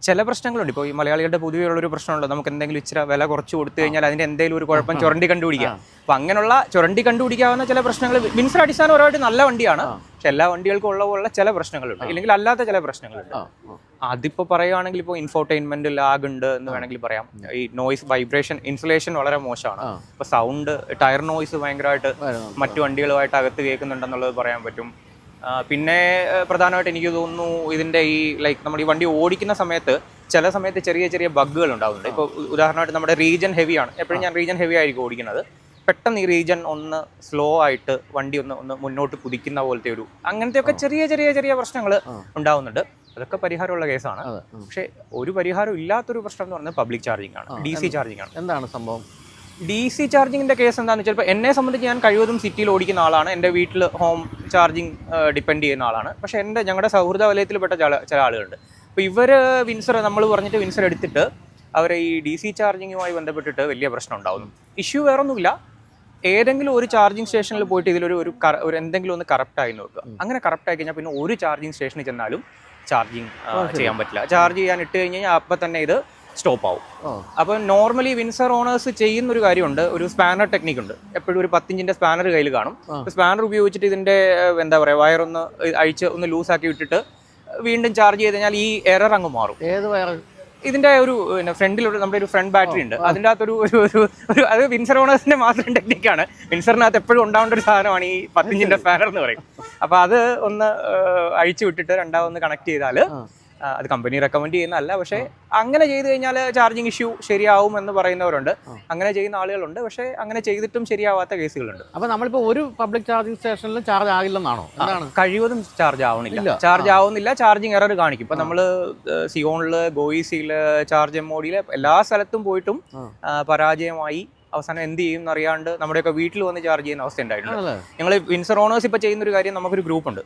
ചില പ്രശ്നങ്ങളുണ്ട്. ഇപ്പോൾ ഈ മലയാളികളുടെ പൊതുവേ ഉള്ളൊരു പ്രശ്നമുണ്ട്, നമുക്ക് എന്തെങ്കിലും ഇച്ചിരി വില കുറച്ച് കൊടുത്തു കഴിഞ്ഞാൽ അതിൻ്റെ എന്തെങ്കിലും ഒരു കുഴപ്പം ചുരണ്ടി കണ്ടുപിടിക്കാം. അപ്പോൾ അങ്ങനെയുള്ള ചുരണ്ടി കണ്ടുപിടിക്കാവുന്ന ചില പ്രശ്നങ്ങൾ വിൻസർ അടിസ്ഥാനപരമായിട്ട് നല്ല വണ്ടിയാണ്, പക്ഷെ എല്ലാ വണ്ടികൾക്കും ഉള്ള ചില പ്രശ്നങ്ങളുണ്ട്, ഇല്ലെങ്കിൽ അല്ലാത്ത ചില പ്രശ്നങ്ങളുണ്ട്. അതിപ്പോൾ പറയുകയാണെങ്കിൽ ഇപ്പോൾ ഇൻഫോർടൈൻമെന്റ് ലാഗ് ഉണ്ട് എന്ന് വേണമെങ്കിൽ പറയാം. ഈ നോയ്സ്, വൈബ്രേഷൻ, ഇൻസുലേഷൻ വളരെ മോശമാണ്. ഇപ്പോൾ സൗണ്ട്, ടയർ നോയ്സ് ഭയങ്കരമായിട്ട് മറ്റു വണ്ടികളുമായിട്ട് അകത്ത് കേൾക്കുന്നുണ്ടെന്നുള്ളത് പറയാൻ പറ്റും. പിന്നെ പ്രധാനമായിട്ട് എനിക്ക് തോന്നുന്നു ഇതിൻ്റെ ഈ നമ്മൾ ഈ വണ്ടി ഓടിക്കുന്ന സമയത്ത് ചില സമയത്ത് ചെറിയ ചെറിയ ബഗ്ഗുകൾ ഉണ്ടാകുന്നുണ്ട്. ഇപ്പോൾ ഉദാഹരണമായിട്ട് നമ്മുടെ റീജൻ ഹെവിയാണ്, എപ്പോഴും ഞാൻ റീജൻ ഹെവി ആയിരിക്കും ഓടിക്കുന്നത്. പെട്ടെന്ന് ഈ റീജൻ ഒന്ന് സ്ലോ ആയിട്ട് വണ്ടി ഒന്ന് മുന്നോട്ട് കുതിക്കുന്ന പോലത്തെ അങ്ങനത്തെയൊക്കെ ചെറിയ ചെറിയ ചെറിയ പ്രശ്നങ്ങൾ ഉണ്ടാവുന്നുണ്ട്. അതൊക്കെ പരിഹാരമുള്ള കേസാണ്. പക്ഷേ ഒരു പരിഹാരം ഇല്ലാത്തൊരു പ്രശ്നം എന്ന് പറയുന്നത് പബ്ലിക് ചാർജിങ് ആണ്, DC ചാർജിങ് ആണ്. എന്താണ് സംഭവം? DC ചാർജിങ്ങിൻ്റെ കേസ് എന്താണെന്ന് വെച്ചാൽ, ഇപ്പോൾ എന്നെ സംബന്ധിച്ച് ഞാൻ കഴിവതും സിറ്റിയിൽ ഓടിക്കുന്ന ആളാണ്, എൻ്റെ വീട്ടിൽ ഹോം ചാർജിങ് ഡിപ്പെൻഡ് ചെയ്യുന്ന ആളാണ്. പക്ഷേ ഞങ്ങളുടെ സൗഹൃദ വലയത്തിൽപ്പെട്ട ചില ആളുകളുണ്ട്. അപ്പോൾ ഇവർ വിൻസർ നമ്മൾ പറഞ്ഞിട്ട് വിൻസർ എടുത്തിട്ട് അവർ ഈ DC ചാർജിങ്ങുമായി ബന്ധപ്പെട്ടിട്ട് വലിയ പ്രശ്നം ഉണ്ടാകുന്നു. ഇഷ്യൂ വേറൊന്നുമില്ല, ഏതെങ്കിലും ഒരു ചാർജിങ് സ്റ്റേഷനിൽ പോയിട്ട് ഇതിലൊരു എന്തെങ്കിലും ഒന്ന് കറപ്റ്റായി നോക്കുക. അങ്ങനെ കറപ്റ്റായി കഴിഞ്ഞാൽ പിന്നെ ഒരു ചാർജിങ് സ്റ്റേഷനിൽ ചെന്നാലും ചാർജിങ് ചെയ്യാൻ പറ്റില്ല. ചാർജ് ചെയ്യാൻ ഇട്ട് കഴിഞ്ഞ് കഴിഞ്ഞാൽ അപ്പം തന്നെ ഇത് സ്റ്റോപ്പ് ആവും. അപ്പോൾ നോർമലി വിൻസർ ഓണേഴ്സ് ചെയ്യുന്ന ഒരു കാര്യമുണ്ട്, ഒരു സ്പാനർ ടെക്നിക്ക് ഉണ്ട്. എപ്പോഴും ഒരു 10 ഇഞ്ചിന്റെ സ്പാനർ കയ്യിൽ കാണും. സ്പാനർ ഉപയോഗിച്ചിട്ട് ഇതിന്റെ എന്താ പറയുക, വയറൊന്ന് അഴിച്ച് ഒന്ന് ലൂസാക്കി വിട്ടിട്ട് വീണ്ടും ചാർജ് ചെയ്ത് കഴിഞ്ഞാൽ ഈ എറർ അങ്ങ് മാറും. ഏത് വയർ? ഇതിന്റെ ഒരു ഫ്രണ്ടിലൊരു നമ്മുടെ ഒരു ഫ്രണ്ട് ബാറ്ററി ഉണ്ട്, അതിൻ്റെ അകത്തൊരു അത് വിൻസർ ഓണേഴ്സിന്റെ മാത്രം ടെക്നിക്കാണ്. വിൻസറിനകത്ത് എപ്പോഴും ഉണ്ടാവേണ്ട ഒരു സാധനമാണ് ഈ 10 ഇഞ്ചിന്റെ സ്പാനർ എന്ന് പറയും. അപ്പോൾ അത് ഒന്ന് അഴിച്ചു വിട്ടിട്ട് രണ്ടാമതൊന്ന് കണക്ട് ചെയ്താൽ, അത് കമ്പനി റെക്കമെൻഡ് ചെയ്യുന്നതല്ല, പക്ഷേ അങ്ങനെ ചെയ്ത് കഴിഞ്ഞാൽ ചാർജിങ് ഇഷ്യൂ ശരിയാവും എന്ന് പറയുന്നവരുണ്ട്, അങ്ങനെ ചെയ്യുന്ന ആളുകളുണ്ട്. പക്ഷേ അങ്ങനെ ചെയ്തിട്ടും ശരിയാവാത്ത കേസുകളുണ്ട്. അപ്പോൾ നമ്മളിപ്പോൾ ഒരു പബ്ലിക് ചാർജിങ് സ്റ്റേഷനിലും ചാർജ് ആകില്ലെന്നാണോ? കഴിവതും ചാർജ് ആവുന്നില്ല, ചാർജിങ് എറർ കാണിക്കും. ഇപ്പം നമ്മൾ സിയോണില്, ഗോയിസിയില്, ചാർജ് എംഒഡിയില് എല്ലാ സ്ഥലത്തും പോയിട്ടും പരാജയമായി അവസാനം എന്ത് ചെയ്യും എന്നറിയാണ്ട് നമ്മുടെയൊക്കെ വീട്ടിൽ വന്ന് ചാർജ് ചെയ്യുന്ന അവസ്ഥ ഉണ്ടായിട്ടുണ്ട്. ഞങ്ങൾ വിൻസർ ഓണേഴ്സ് ഇപ്പോൾ ചെയ്യുന്ന ഒരു കാര്യം, നമുക്കൊരു ഗ്രൂപ്പുണ്ട്,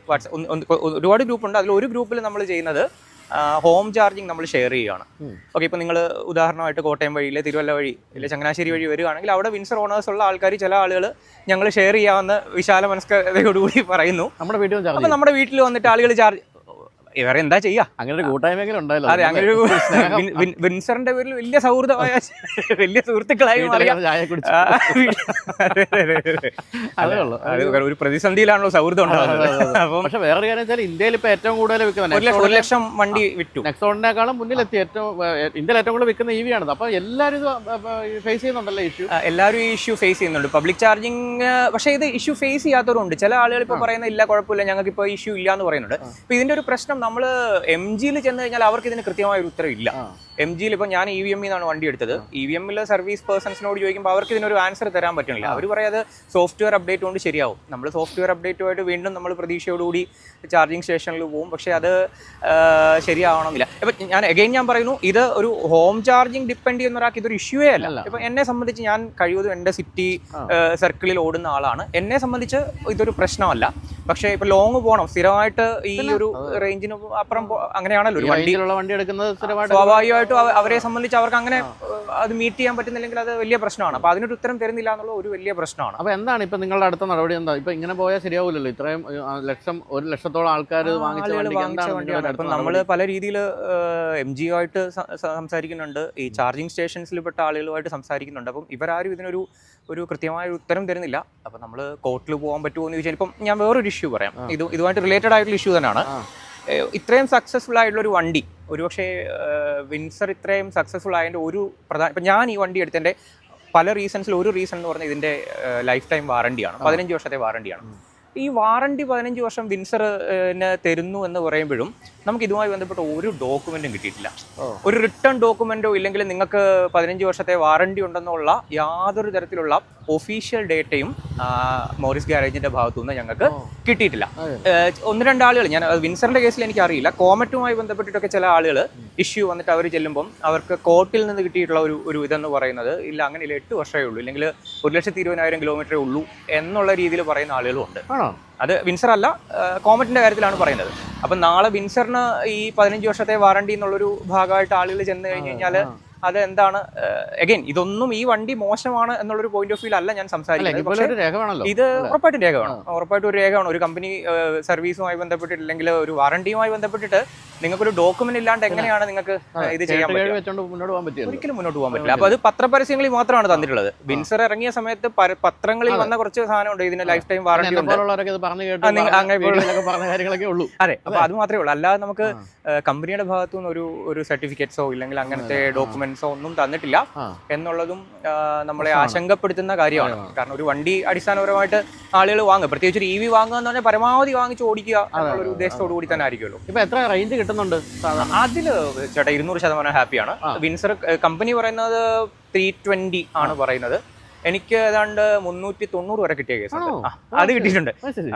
ഒരുപാട് ഗ്രൂപ്പുണ്ട്. അതിൽ ഒരു ഗ്രൂപ്പിൽ നമ്മൾ ചെയ്യുന്നത് ഹോം ചാർജിങ് നമ്മൾ ഷെയർ ചെയ്യുകയാണ്. ഓക്കെ, ഇപ്പോൾ നിങ്ങൾ ഉദാഹരണമായിട്ട് കോട്ടയം വഴിയിലെ, തിരുവല്ല വഴി, ഇല്ല ചങ്ങനാശ്ശേരി വഴി വരികയാണെങ്കിൽ അവിടെ വിൻസർ ഓണേഴ്സ് ഉള്ള ആൾക്കാർ, ചില ആളുകൾ ഞങ്ങൾ ഷെയർ ചെയ്യാമെന്ന് വിശാല മനസ്കതയോടുകൂടി പറയുന്നു. അപ്പോൾ നമ്മുടെ വീട്ടിൽ വന്നിട്ട് ആളുകൾ ചാർജ് വേറെ എന്താ ചെയ്യാ, അങ്ങനെ ഒരു കൂട്ടായ്മയെങ്കിലും ഉണ്ടായല്ലോ. അതെ, അങ്ങനെ ഒരു വിൻസറിന്റെ പേരിൽ വലിയ സൗഹൃദമായ വലിയ സുഹൃത്തുക്കളായി ഒരു പ്രതിസന്ധിയിലാണല്ലോ സൗഹൃദം ഉണ്ടാകുന്നത്. അപ്പം പക്ഷേ വേറെ കാര്യം വെച്ചാൽ ഇന്ത്യയിൽ ഇപ്പൊ ഏറ്റവും കൂടുതൽ വിൽക്കുന്നത് 1 ലക്ഷം വണ്ടി വിറ്റു. നെക്സോണിനേക്കാളും മുന്നിലെത്തി ഇന്ത്യയിൽ ഏറ്റവും കൂടുതൽ വിൽക്കുന്ന EV ആണ്. അപ്പൊ എല്ലാവരും ഫേസ് ചെയ്യുന്നുണ്ടല്ലോ ഇഷ്യൂ. എല്ലാവരും ഈ ഇഷ്യൂ ഫേസ് ചെയ്യുന്നുണ്ട്, പബ്ലിക് ചാർജിങ്. പക്ഷേ ഇത് ഇഷ്യൂ ഫേസ് ചെയ്യാത്തവരുണ്ട്. ചില ആളുകൾ ഇപ്പോൾ പറയുന്ന ഇല്ല, കുഴപ്പമില്ല, ഞങ്ങൾക്ക് ഇപ്പോൾ ഇഷ്യൂ ഇല്ല എന്ന് പറയുന്നുണ്ട്. അപ്പൊ ഇതിന്റെ ഒരു പ്രശ്നം, നമ്മൾ MGയിൽ ചെന്ന് കഴിഞ്ഞാൽ അവർക്ക് ഇതിന് കൃത്യമായ ഒരു ഉത്തരം ഇല്ല. MGയിൽ ഇപ്പോൾ ഞാൻ EVM എന്നാണ് വണ്ടി എടുത്തത്. EVMൽ സർവീസ് പേഴ്സൺസിനോട് ചോദിക്കുമ്പോൾ അവർക്ക് ഇതിനൊരു ആൻസർ തരാൻ പറ്റുന്നില്ല. അവർ പറയാതെ സോഫ്റ്റ്വെയർ അപ്ഡേറ്റ് കൊണ്ട് ശരിയാവും. നമ്മൾ സോഫ്റ്റ്വെയർ അപ്ഡേറ്റുമായിട്ട് വീണ്ടും നമ്മൾ പ്രതീക്ഷയോടുകൂടി ചാർജിങ് സ്റ്റേഷനിൽ പോകും, പക്ഷേ അത് ശരിയാവണമെന്നില്ല. ഇപ്പം ഞാൻ പറയുന്നു, ഇത് ഒരു ഹോം ചാർജിങ് ഡിപ്പെൻഡ് ചെയ്യുന്ന ഒരാൾക്ക് ഇതൊരു ഇഷ്യൂവേ അല്ല. ഇപ്പം എന്നെ സംബന്ധിച്ച് ഞാൻ കഴിവതും എൻ്റെ സിറ്റി സർക്കിളിൽ ഓടുന്ന ആളാണ്, എന്നെ സംബന്ധിച്ച് ഇതൊരു പ്രശ്നമല്ല. പക്ഷേ ഇപ്പൊ ലോങ് പോകണം, സ്ഥിരമായിട്ട് ഈ ഒരു റേഞ്ചിന് അപ്പുറം അങ്ങനെയാണല്ലോ ഒരു വണ്ടി എടുക്കുന്നത്. സ്വാഭാവികമായിട്ടും അവരെ സംബന്ധിച്ച് അവർക്ക് അങ്ങനെ അത് മീറ്റ് ചെയ്യാൻ പറ്റുന്നില്ലെങ്കിൽ അത് വലിയ പ്രശ്നമാണ്. അപ്പൊ അതിനൊരു ഉത്തരം തരുന്നില്ല എന്നുള്ള ഒരു വലിയ പ്രശ്നമാണ്. അപ്പൊ എന്താണ് ഇപ്പൊ നിങ്ങളുടെ അടുത്ത നടപടി? എന്താ ഇപ്പൊ ഇങ്ങനെ പോയാൽ ശരിയാവില്ലല്ലോ, ഇത്രയും 1 ലക്ഷത്തോളം ആൾക്കാർ വാങ്ങിച്ച വണ്ടിയാണ്. ഇപ്പം നമ്മൾ പല രീതിയിൽ MG ആയിട്ട് സംസാരിക്കുന്നുണ്ട്, ഈ ചാർജിങ് സ്റ്റേഷൻസിൽ പെട്ട ആളുകളുമായിട്ട് സംസാരിക്കുന്നുണ്ട്. അപ്പം ഇവരാരും ഇതിനൊരു കൃത്യമായ ഉത്തരം തരുന്നില്ല. അപ്പം നമ്മൾ കോർട്ടിൽ പോകാൻ പറ്റുമോ എന്ന് ചോദിച്ചാൽ, ഇപ്പം ഞാൻ വേറൊരു ഇഷ്യൂ പറയാം, ഇതുമായിട്ട് റിലേറ്റഡ് ആയിട്ടുള്ള ഇഷ്യൂ തന്നെയാണ്. ഇത്രയും സക്സസ്ഫുൾ ആയിട്ടുള്ള ഒരു വണ്ടി, ഒരുപക്ഷെ വിൻസർ ഇത്രയും സക്സസ്ഫുൾ ആയതിൻ്റെ ഒരു പ്രധാന, ഇപ്പം ഞാൻ ഈ വണ്ടി എടുത്തതിൻ്റെ പല റീസൺസിൽ ഒരു റീസൺ എന്ന് പറഞ്ഞാൽ ഇതിൻ്റെ ലൈഫ് ടൈം വാറണ്ടിയാണ്, 15 വർഷത്തെ വാറണ്ടിയാണ്. ഈ വാറണ്ടി 15 വർഷം വിൻസറിന് തരുന്നു എന്ന് പറയുമ്പോഴും നമുക്ക് ഇതുമായി ബന്ധപ്പെട്ട ഒരു ഡോക്യുമെന്റും കിട്ടിയിട്ടില്ല. ഒരു റിട്ടേൺ ഡോക്യുമെന്റോ ഇല്ലെങ്കിൽ നിങ്ങൾക്ക് 15 വർഷത്തെ വാറണ്ടി ഉണ്ടെന്നുള്ള യാതൊരു തരത്തിലുള്ള ഒഫീഷ്യൽ ഡേറ്റയും മോറിസ് ഗാരേജിന്റെ ഭാഗത്തുനിന്ന് ഞങ്ങൾക്ക് കിട്ടിയിട്ടില്ല. 1-2 ആളുകൾ, ഞാൻ വിൻസറിന്റെ കേസിൽ എനിക്ക് അറിയില്ല, കോമറ്റുമായി ബന്ധപ്പെട്ടിട്ടൊക്കെ ചില ആളുകൾ ഇഷ്യൂ വന്നിട്ട് അവർ ചെല്ലുമ്പം അവർക്ക് കോർട്ടിൽ നിന്ന് കിട്ടിയിട്ടുള്ള ഒരു ഇതെന്ന് പറയുന്നത് ഇല്ല, അങ്ങനെ 8 വർഷമേ ഉള്ളൂ, ഇല്ലെങ്കിൽ 1,20,000 കിലോമീറ്ററേ ഉള്ളൂ എന്നുള്ള രീതിയിൽ പറയുന്ന ആളുകളും ഉണ്ട്. അത് വിൻസർ അല്ല, കോമറ്റിന്റെ കാര്യത്തിലാണ് പറയുന്നത്. അപ്പം നാളെ വിൻസറിന് ഈ 15 വർഷത്തെ വാറണ്ടി എന്നുള്ളൊരു ഭാഗമായിട്ട് ആളുകൾ ചെന്ന് കഴിഞ്ഞ് കഴിഞ്ഞാൽ അത് എന്താണ് അഗൈൻ ഇതൊന്നും ഈ വണ്ടി മോശമാണ് എന്നുള്ളൊരു പോയിന്റ് ഓഫ് വ്യൂ അല്ല ഞാൻ സംസാരിക്കുന്നത്. ഇത് ഉറപ്പായിട്ടും രേഖ വേണം, ഉറപ്പായിട്ടും ഒരു രേഖ വേണം. ഒരു കമ്പനി സർവീസുമായി ബന്ധപ്പെട്ടിട്ട് അല്ലെങ്കിൽ ഒരു വാറണ്ടിയുമായി ബന്ധപ്പെട്ടിട്ട് നിങ്ങൾക്കൊരു ഡോക്യുമെന്റ് ഇല്ലാണ്ട് എങ്ങനെയാണ് നിങ്ങൾക്ക് ഇത് ചെയ്യാൻ പറ്റുക? ഒരിക്കലും മുന്നോട്ട് പോകാൻ പറ്റില്ല. അപ്പൊ അത് പത്രപരസ്യങ്ങളിൽ മാത്രമാണ് തന്നിട്ടുള്ളത്. വിൻസർ ഇറങ്ങിയ സമയത്ത് പത്രങ്ങളിൽ വന്ന കുറച്ച് സാധനമുണ്ട്, ഇതിന് ലൈഫ് ടൈം വാറണ്ടി ഉണ്ട്. അതെ, അപ്പൊ അത് മാത്രമേ ഉള്ളൂ. അല്ലാതെ നമുക്ക് കമ്പനിയുടെ ഭാഗത്തു നിന്ന് ഒരു സർട്ടിഫിക്കറ്റ്സോ ഇല്ലെങ്കിൽ അങ്ങനത്തെ ഡോക്യുമെന്റ്സോ ഒന്നും തന്നിട്ടില്ല എന്നുള്ളതും നമ്മളെ ആശങ്കപ്പെടുത്തുന്ന കാര്യമാണ്. കാരണം ഒരു വണ്ടി അടിസ്ഥാനപരമായിട്ട് ആളുകൾ വാങ്ങുക, പ്രത്യേകിച്ച് ഒരു EV വാങ്ങുക എന്ന് പറഞ്ഞാൽ പരമാവധി വാങ്ങിച്ച് ഓടിക്കുക എന്നുള്ള ഒരു ഉദ്ദേശത്തോടു കൂടി തന്നെ ആയിരിക്കുമല്ലോ. ഇപ്പൊ എത്ര റേഞ്ച് കിട്ടുന്നുണ്ട് അതില് ചേട്ടാ 200% ഹാപ്പിയാണ്. വിൻസർ കമ്പനി പറയുന്നത് 320 ആണ് പറയുന്നത്. എനിക്ക് ഏതാണ്ട് 390 വരെ കിട്ടിയ കേസുണ്ട്. അത് കിട്ടിയിട്ടുണ്ട്.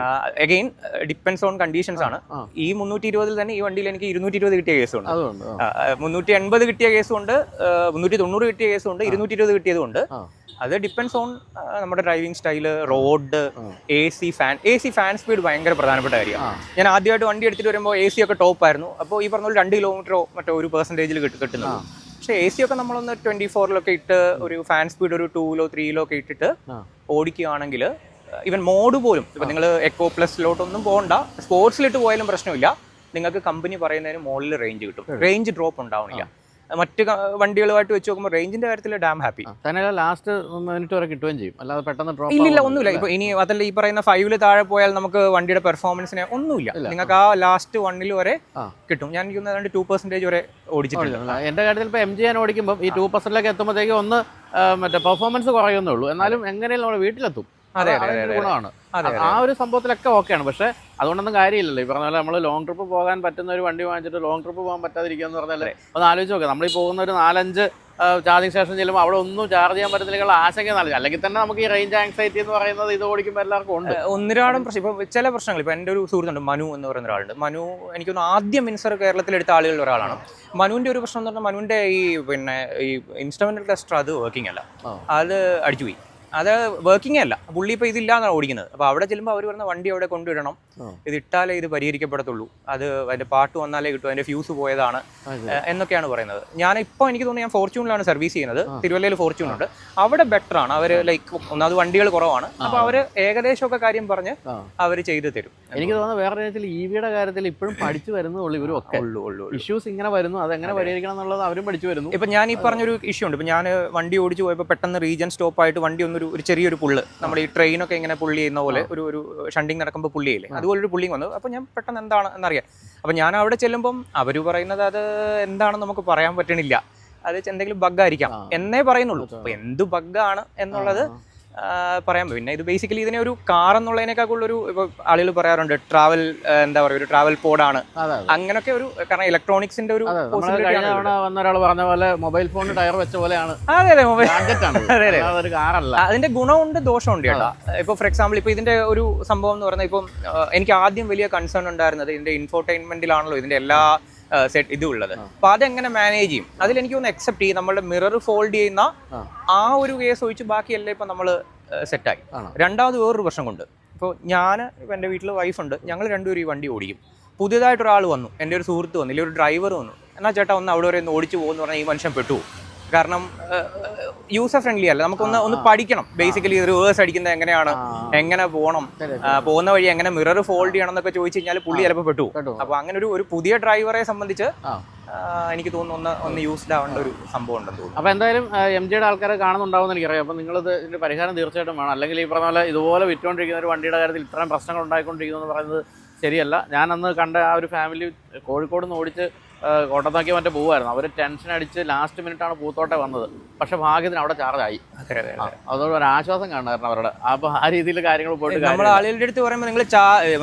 അഗെയിൻ ഡിപ്പെൻസ് ഓൺ കണ്ടീഷൻസ് ആണ്. ഈ 320 തന്നെ ഈ വണ്ടിയിൽ എനിക്ക് 220 കിട്ടിയ കേസുണ്ട്, 380 കിട്ടിയ കേസുണ്ട്, 390 കിട്ടിയ കേസുണ്ട്, 220 കിട്ടിയതുണ്ട്. അത് ഡിപ്പെൻസ് ഓൺ നമ്മുടെ driving style, road, AC fan speed ഭയങ്കര പ്രധാനപ്പെട്ട കാര്യമാണ്. ഞാൻ ആദ്യമായിട്ട് വണ്ടി എടുത്തിട്ട് വരുമ്പോൾ AC ഒക്കെ ടോപ്പ് ആയിരുന്നു. അപ്പോൾ ഈ പറഞ്ഞ 2 കിലോമീറ്ററോ മറ്റോ 1% കിട്ടുന്നത്. പക്ഷേ AC ഒക്കെ നമ്മളൊന്ന് 24 ഇട്ട് ഒരു ഫാൻ സ്പീഡ് ഒരു 2 3 ഇട്ടിട്ട് ഓടിക്കുകയാണെങ്കിൽ ഈവൻ മോഡ് പോലും ഇപ്പം നിങ്ങൾ എക്കോ പ്ലസിലോട്ടൊന്നും പോകണ്ട, സ്പോർട്സിലിട്ട് പോയാലും പ്രശ്നമില്ല. നിങ്ങൾക്ക് കമ്പനി പറയുന്നതിന് മുകളിൽ റേഞ്ച് കിട്ടും, റേഞ്ച് ഡ്രോപ്പ് ഉണ്ടാവണില്ല. മറ്റ് വണ്ടികളുമായിട്ട് വെച്ച് നോക്കുമ്പോൾ റേഞ്ചിന്റെ കാര്യത്തിൽ ഡാം ഹാപ്പി. ലാസ്റ്റ് മിനിറ്റ് വരെ കിട്ടുകയും ചെയ്യും, അല്ലാതെ പെട്ടെന്ന് ഇല്ല ഒന്നുമില്ല. ഇപ്പൊ ഇനി അതല്ല ഈ പറയുന്ന 5 താഴെ പോയാൽ നമുക്ക് വണ്ടിയുടെ പെർഫോമൻസിന് ഒന്നുമില്ല. നിങ്ങൾക്ക് ആ ലാസ്റ്റ് 1 വരെ കിട്ടും. ഞാൻ ഏതാണ്ട് 2% വരെ ഓടിച്ചിട്ടുണ്ട്. എന്റെ കാര്യത്തിൽ ഇപ്പൊ MG ഞാൻ ഓടിക്കുമ്പോൾ ഈ 2% എത്തുമ്പോഴത്തേക്ക് ഒന്ന് മറ്റേ പെർഫോമൻസ് കുറയുന്നേ ഉള്ളൂ, എന്നാലും എങ്ങനെയും നമ്മൾ വീട്ടിലെത്തും. ഗുണമാണ് ആ ഒരു സംഭവത്തിലൊക്കെ ഓക്കെയാണ്. പക്ഷെ അതുകൊണ്ടൊന്നും കാര്യമില്ലല്ലോ. ഈ പറഞ്ഞ പോലെ നമ്മൾ ലോങ് ട്രിപ്പ് പോകാൻ പറ്റുന്ന ഒരു വണ്ടി വാങ്ങിച്ചിട്ട് ലോങ് ട്രിപ്പ് പോകാൻ പറ്റാതിരിക്കുക എന്ന് പറഞ്ഞാൽ ഒന്ന് ആലോചിച്ച് നോക്കാം. നമ്മളീ പോകുന്ന ഒരു 4-5 ചാർജിങ് സ്റ്റേഷൻ ചെല്ലുമ്പോൾ അവിടെ ഒന്നും ചാർജ് ചെയ്യാൻ പറ്റുന്നില്ല, ആശങ്ക നല്ല. അല്ലെങ്കിൽ തന്നെ നമുക്ക് ഈ റേഞ്ച് ആങ്സൈറ്റി എന്ന് പറയുന്നത് ഇത് ഓടിക്കുമ്പോൾ എല്ലാവർക്കും ഉണ്ട്. ഒന്നിരാടും പ്രശ്നം. ഇപ്പൊ ചില പ്രശ്നങ്ങൾ ഇപ്പൊ എൻ്റെ ഒരു സുഹൃത്തുണ്ട്, മനു എന്ന് പറയുന്ന ഒരാളുണ്ട്. മനു എനിക്കൊന്ന് ആദ്യം മിൻസർ കേരളത്തിലെടുത്ത ആളുകളിൽ ഒരാളാണ്. മനുവിന്റെ ഒരു പ്രശ്നം എന്ന് പറഞ്ഞാൽ മനുവിന്റെ ഈ ഇൻസ്ട്രുമെന്റൽ ക്ലസ്റ്റർ അത് വർക്കിംഗ് അല്ല, അത് അടിച്ചുപോയി. അത് വർക്കിംഗ് അല്ല, പുള്ളി ഇപ്പോൾ ഇതില്ലാന്നാണ് ഓടിക്കുന്നത്. അപ്പോൾ അവിടെ ചെല്ലുമ്പോൾ അവർ പറഞ്ഞ വണ്ടി അവിടെ കൊണ്ടുവിടണം, ഇത് ഇട്ടാലേ ഇത് പരിഹരിക്കപ്പെടത്തുള്ളൂ, അത് അതിൻ്റെ പാട്ട് വന്നാലേ കിട്ടും, അതിൻ്റെ ഫ്യൂസ് പോയതാണ് എന്നൊക്കെയാണ് പറയുന്നത്. ഞാനിപ്പോൾ എനിക്ക് തോന്നുന്നു ഞാൻ ഫോർച്യൂണിലാണ് സർവീസ് ചെയ്യുന്നത്, തിരുവല്ലയിൽ ഫോർച്യൂൺ ഉണ്ട്. അവിടെ ബെറ്റർ ആണ്, അവർ ലൈക്ക് ഒന്നാമത് വണ്ടികൾ കുറവാണ്, അപ്പോൾ അവർ ഏകദേശമൊക്കെ കാര്യം പറഞ്ഞ് അവർ ചെയ്ത് തരും. എനിക്ക് തോന്നുന്നു വേറെ കാര്യത്തിൽ EVയുടെ കാര്യത്തിൽ ഇപ്പോഴും പഠിച്ചു വരുന്നുള്ളൂ ഇവരും ഒക്കെ. ഇഷ്യൂസ് ഇങ്ങനെ വരുന്നു, അതെങ്ങനെ പരിഹരിക്കണം എന്നുള്ളത് അവരും പഠിച്ചു വരുന്നു. ഇപ്പം ഞാൻ ഈ പറഞ്ഞൊരു ഇഷ്യൂ ഉണ്ട്. ഇപ്പം ഞാൻ വണ്ടി ഓടിച്ച് പോയപ്പോൾ പെട്ടെന്ന് റീജൻ സ്റ്റോപ്പായിട്ട് വണ്ടി ഒരു ചെറിയൊരു പുള്ള്, നമ്മുടെ ഈ ട്രെയിനൊക്കെ ഇങ്ങനെ പുള്ളി ചെയ്യുന്ന പോലെ ഒരു ഷണ്ടിങ് നടക്കുമ്പോൾ പുള്ളിയില്ലേ, അതുപോലൊരു പുള്ളിങ് വന്നു. അപ്പോൾ ഞാൻ പെട്ടെന്ന് എന്താണ് എന്നറിയാം. അപ്പോൾ ഞാൻ അവിടെ ചെല്ലുമ്പം അവർ പറയുന്നത് അത് എന്താണെന്ന് നമുക്ക് പറയാൻ പറ്റണില്ല, അത് എന്തെങ്കിലും ബഗ്ഗായിരിക്കാം എന്നേ പറയുന്നുള്ളൂ. അപ്പോൾ എന്ത് ബഗ്ഗാണ് എന്നുള്ളത് പറയാൻ. പിന്നെ ഇത് ബേസിക്കലി ഇതിനെ ഒരു കാർ എന്നുള്ളതിനേക്കാളുള്ളൊരു ഇപ്പോൾ ആളുകൾ പറയാറുണ്ട് ട്രാവൽ എന്താ പറയുക ഒരു ട്രാവൽ പോഡാണ് അങ്ങനെയൊക്കെ ഒരു, കാരണം ഇലക്ട്രോണിക്സിന്റെ ഒരു വന്ന ഒരാൾ പറഞ്ഞ പോലെ മൊബൈൽ ഫോൺ ടയർ വെച്ച പോലെയാണ്. അതെ അതെ, മൊബൈൽ കാറല്ല. അതിന്റെ ഗുണമുണ്ട് ദോഷമുണ്ട് കേട്ടോ. ഇപ്പോൾ ഫോർ എക്സാമ്പിൾ ഇപ്പോൾ ഇതിന്റെ ഒരു സംഭവം എന്ന് പറഞ്ഞാൽ ഇപ്പം എനിക്ക് ആദ്യം വലിയ കൺസേൺ ഉണ്ടായിരുന്നത് ഇതിന്റെ ഇൻഫോർടൈൻമെന്റിലാണല്ലോ ഇതിന്റെ എല്ലാ സെറ്റ് ഇതും ഉള്ളത്. അപ്പൊ അതെങ്ങനെ മാനേജ് ചെയ്യും, അതിലെനിക്ക് ഒന്ന് അക്സെപ്റ്റ് ചെയ്യും. നമ്മളുടെ മിറർ ഫോൾഡ് ചെയ്യുന്ന ആ ഒരു കേസ് ഒഴിച്ച് ബാക്കിയെല്ലാം ഇപ്പൊ നമ്മള് സെറ്റായി. രണ്ടാമത് വേറൊരു പ്രശ്നം കൊണ്ട് ഇപ്പോൾ ഞാൻ ഇപ്പം എൻ്റെ വീട്ടിൽ വൈഫുണ്ട്, ഞങ്ങൾ രണ്ടുപേരും ഈ വണ്ടി ഓടിക്കും. പുതിയതായിട്ടൊരാൾ വന്നു, എൻ്റെ ഒരു സുഹൃത്ത് വന്നു, ഇല്ലെങ്കിൽ ഒരു ഡ്രൈവർ വന്നു, എന്നാൽ ചേട്ടാ ഒന്ന് അവിടെ വരെ ഒന്ന് ഓടിച്ചു പോകുമെന്ന് പറഞ്ഞാൽ ഈ മനുഷ്യൻ പെട്ടു. കാരണം യൂസർ ഫ്രണ്ട്ലി അല്ല, നമുക്കൊന്ന് പഠിക്കണം ബേസിക്കലി റിവേഴ്സ് അടിക്കുന്നത് എങ്ങനെയാണ്, എങ്ങനെ പോകണം, പോകുന്ന വഴി എങ്ങനെ മിറർ ഫോൾഡ് ചെയ്യണം എന്നൊക്കെ ചോദിച്ചു കഴിഞ്ഞാൽ പുള്ളി ചിലപ്പോൾ പെട്ടു. അപ്പോൾ അങ്ങനെ ഒരു പുതിയ ഡ്രൈവറെ സംബന്ധിച്ച് എനിക്ക് തോന്നുന്നു ഒന്ന് യൂസ്ഡ് ആവേണ്ട ഒരു സംഭവം ഉണ്ടെന്ന് തോന്നുന്നു. അപ്പോൾ എന്തായാലും MGയുടെ ആൾക്കാരെ കാണുന്നുണ്ടാവുമെന്ന് എനിക്കറിയാം. അപ്പോൾ നിങ്ങളിത് ഇതിൻ്റെ പരിഹാരം തീർച്ചയായിട്ടും വേണം. അല്ലെങ്കിൽ ഈ പറഞ്ഞ പോലെ ഇതുപോലെ വിറ്റുകൊണ്ടിരിക്കുന്ന ഒരു വണ്ടിയുടെ കാര്യത്തിൽ ഇത്രയും പ്രശ്നങ്ങൾ ഉണ്ടായിക്കൊണ്ടിരിക്കുന്നു എന്ന് പറയുന്നത് ശരിയല്ല. ഞാനന്ന് കണ്ട ആ ഒരു ഫാമിലി കോഴിക്കോട് നിന്ന് ഓടിച്ച് കോട്ടത്താക്കി മറ്റേ പോകുമായിരുന്നു. അവർ ടെൻഷൻ അടിച്ച് ലാസ്റ്റ് മിനിറ്റാണ് പൂത്തോട്ടെ വന്നത്. പക്ഷെ ഭാഗ്യത്തിന് അവിടെ ചാർജായി. അതോടെ ഒരു ആശ്വാസം കാണുമായിരുന്നു അവരുടെ. അപ്പോൾ ആ രീതിയിൽ കാര്യങ്ങൾ പോയിട്ട് നമ്മൾ ആളുകളുടെ അടുത്ത് പറയുമ്പോൾ നിങ്ങൾ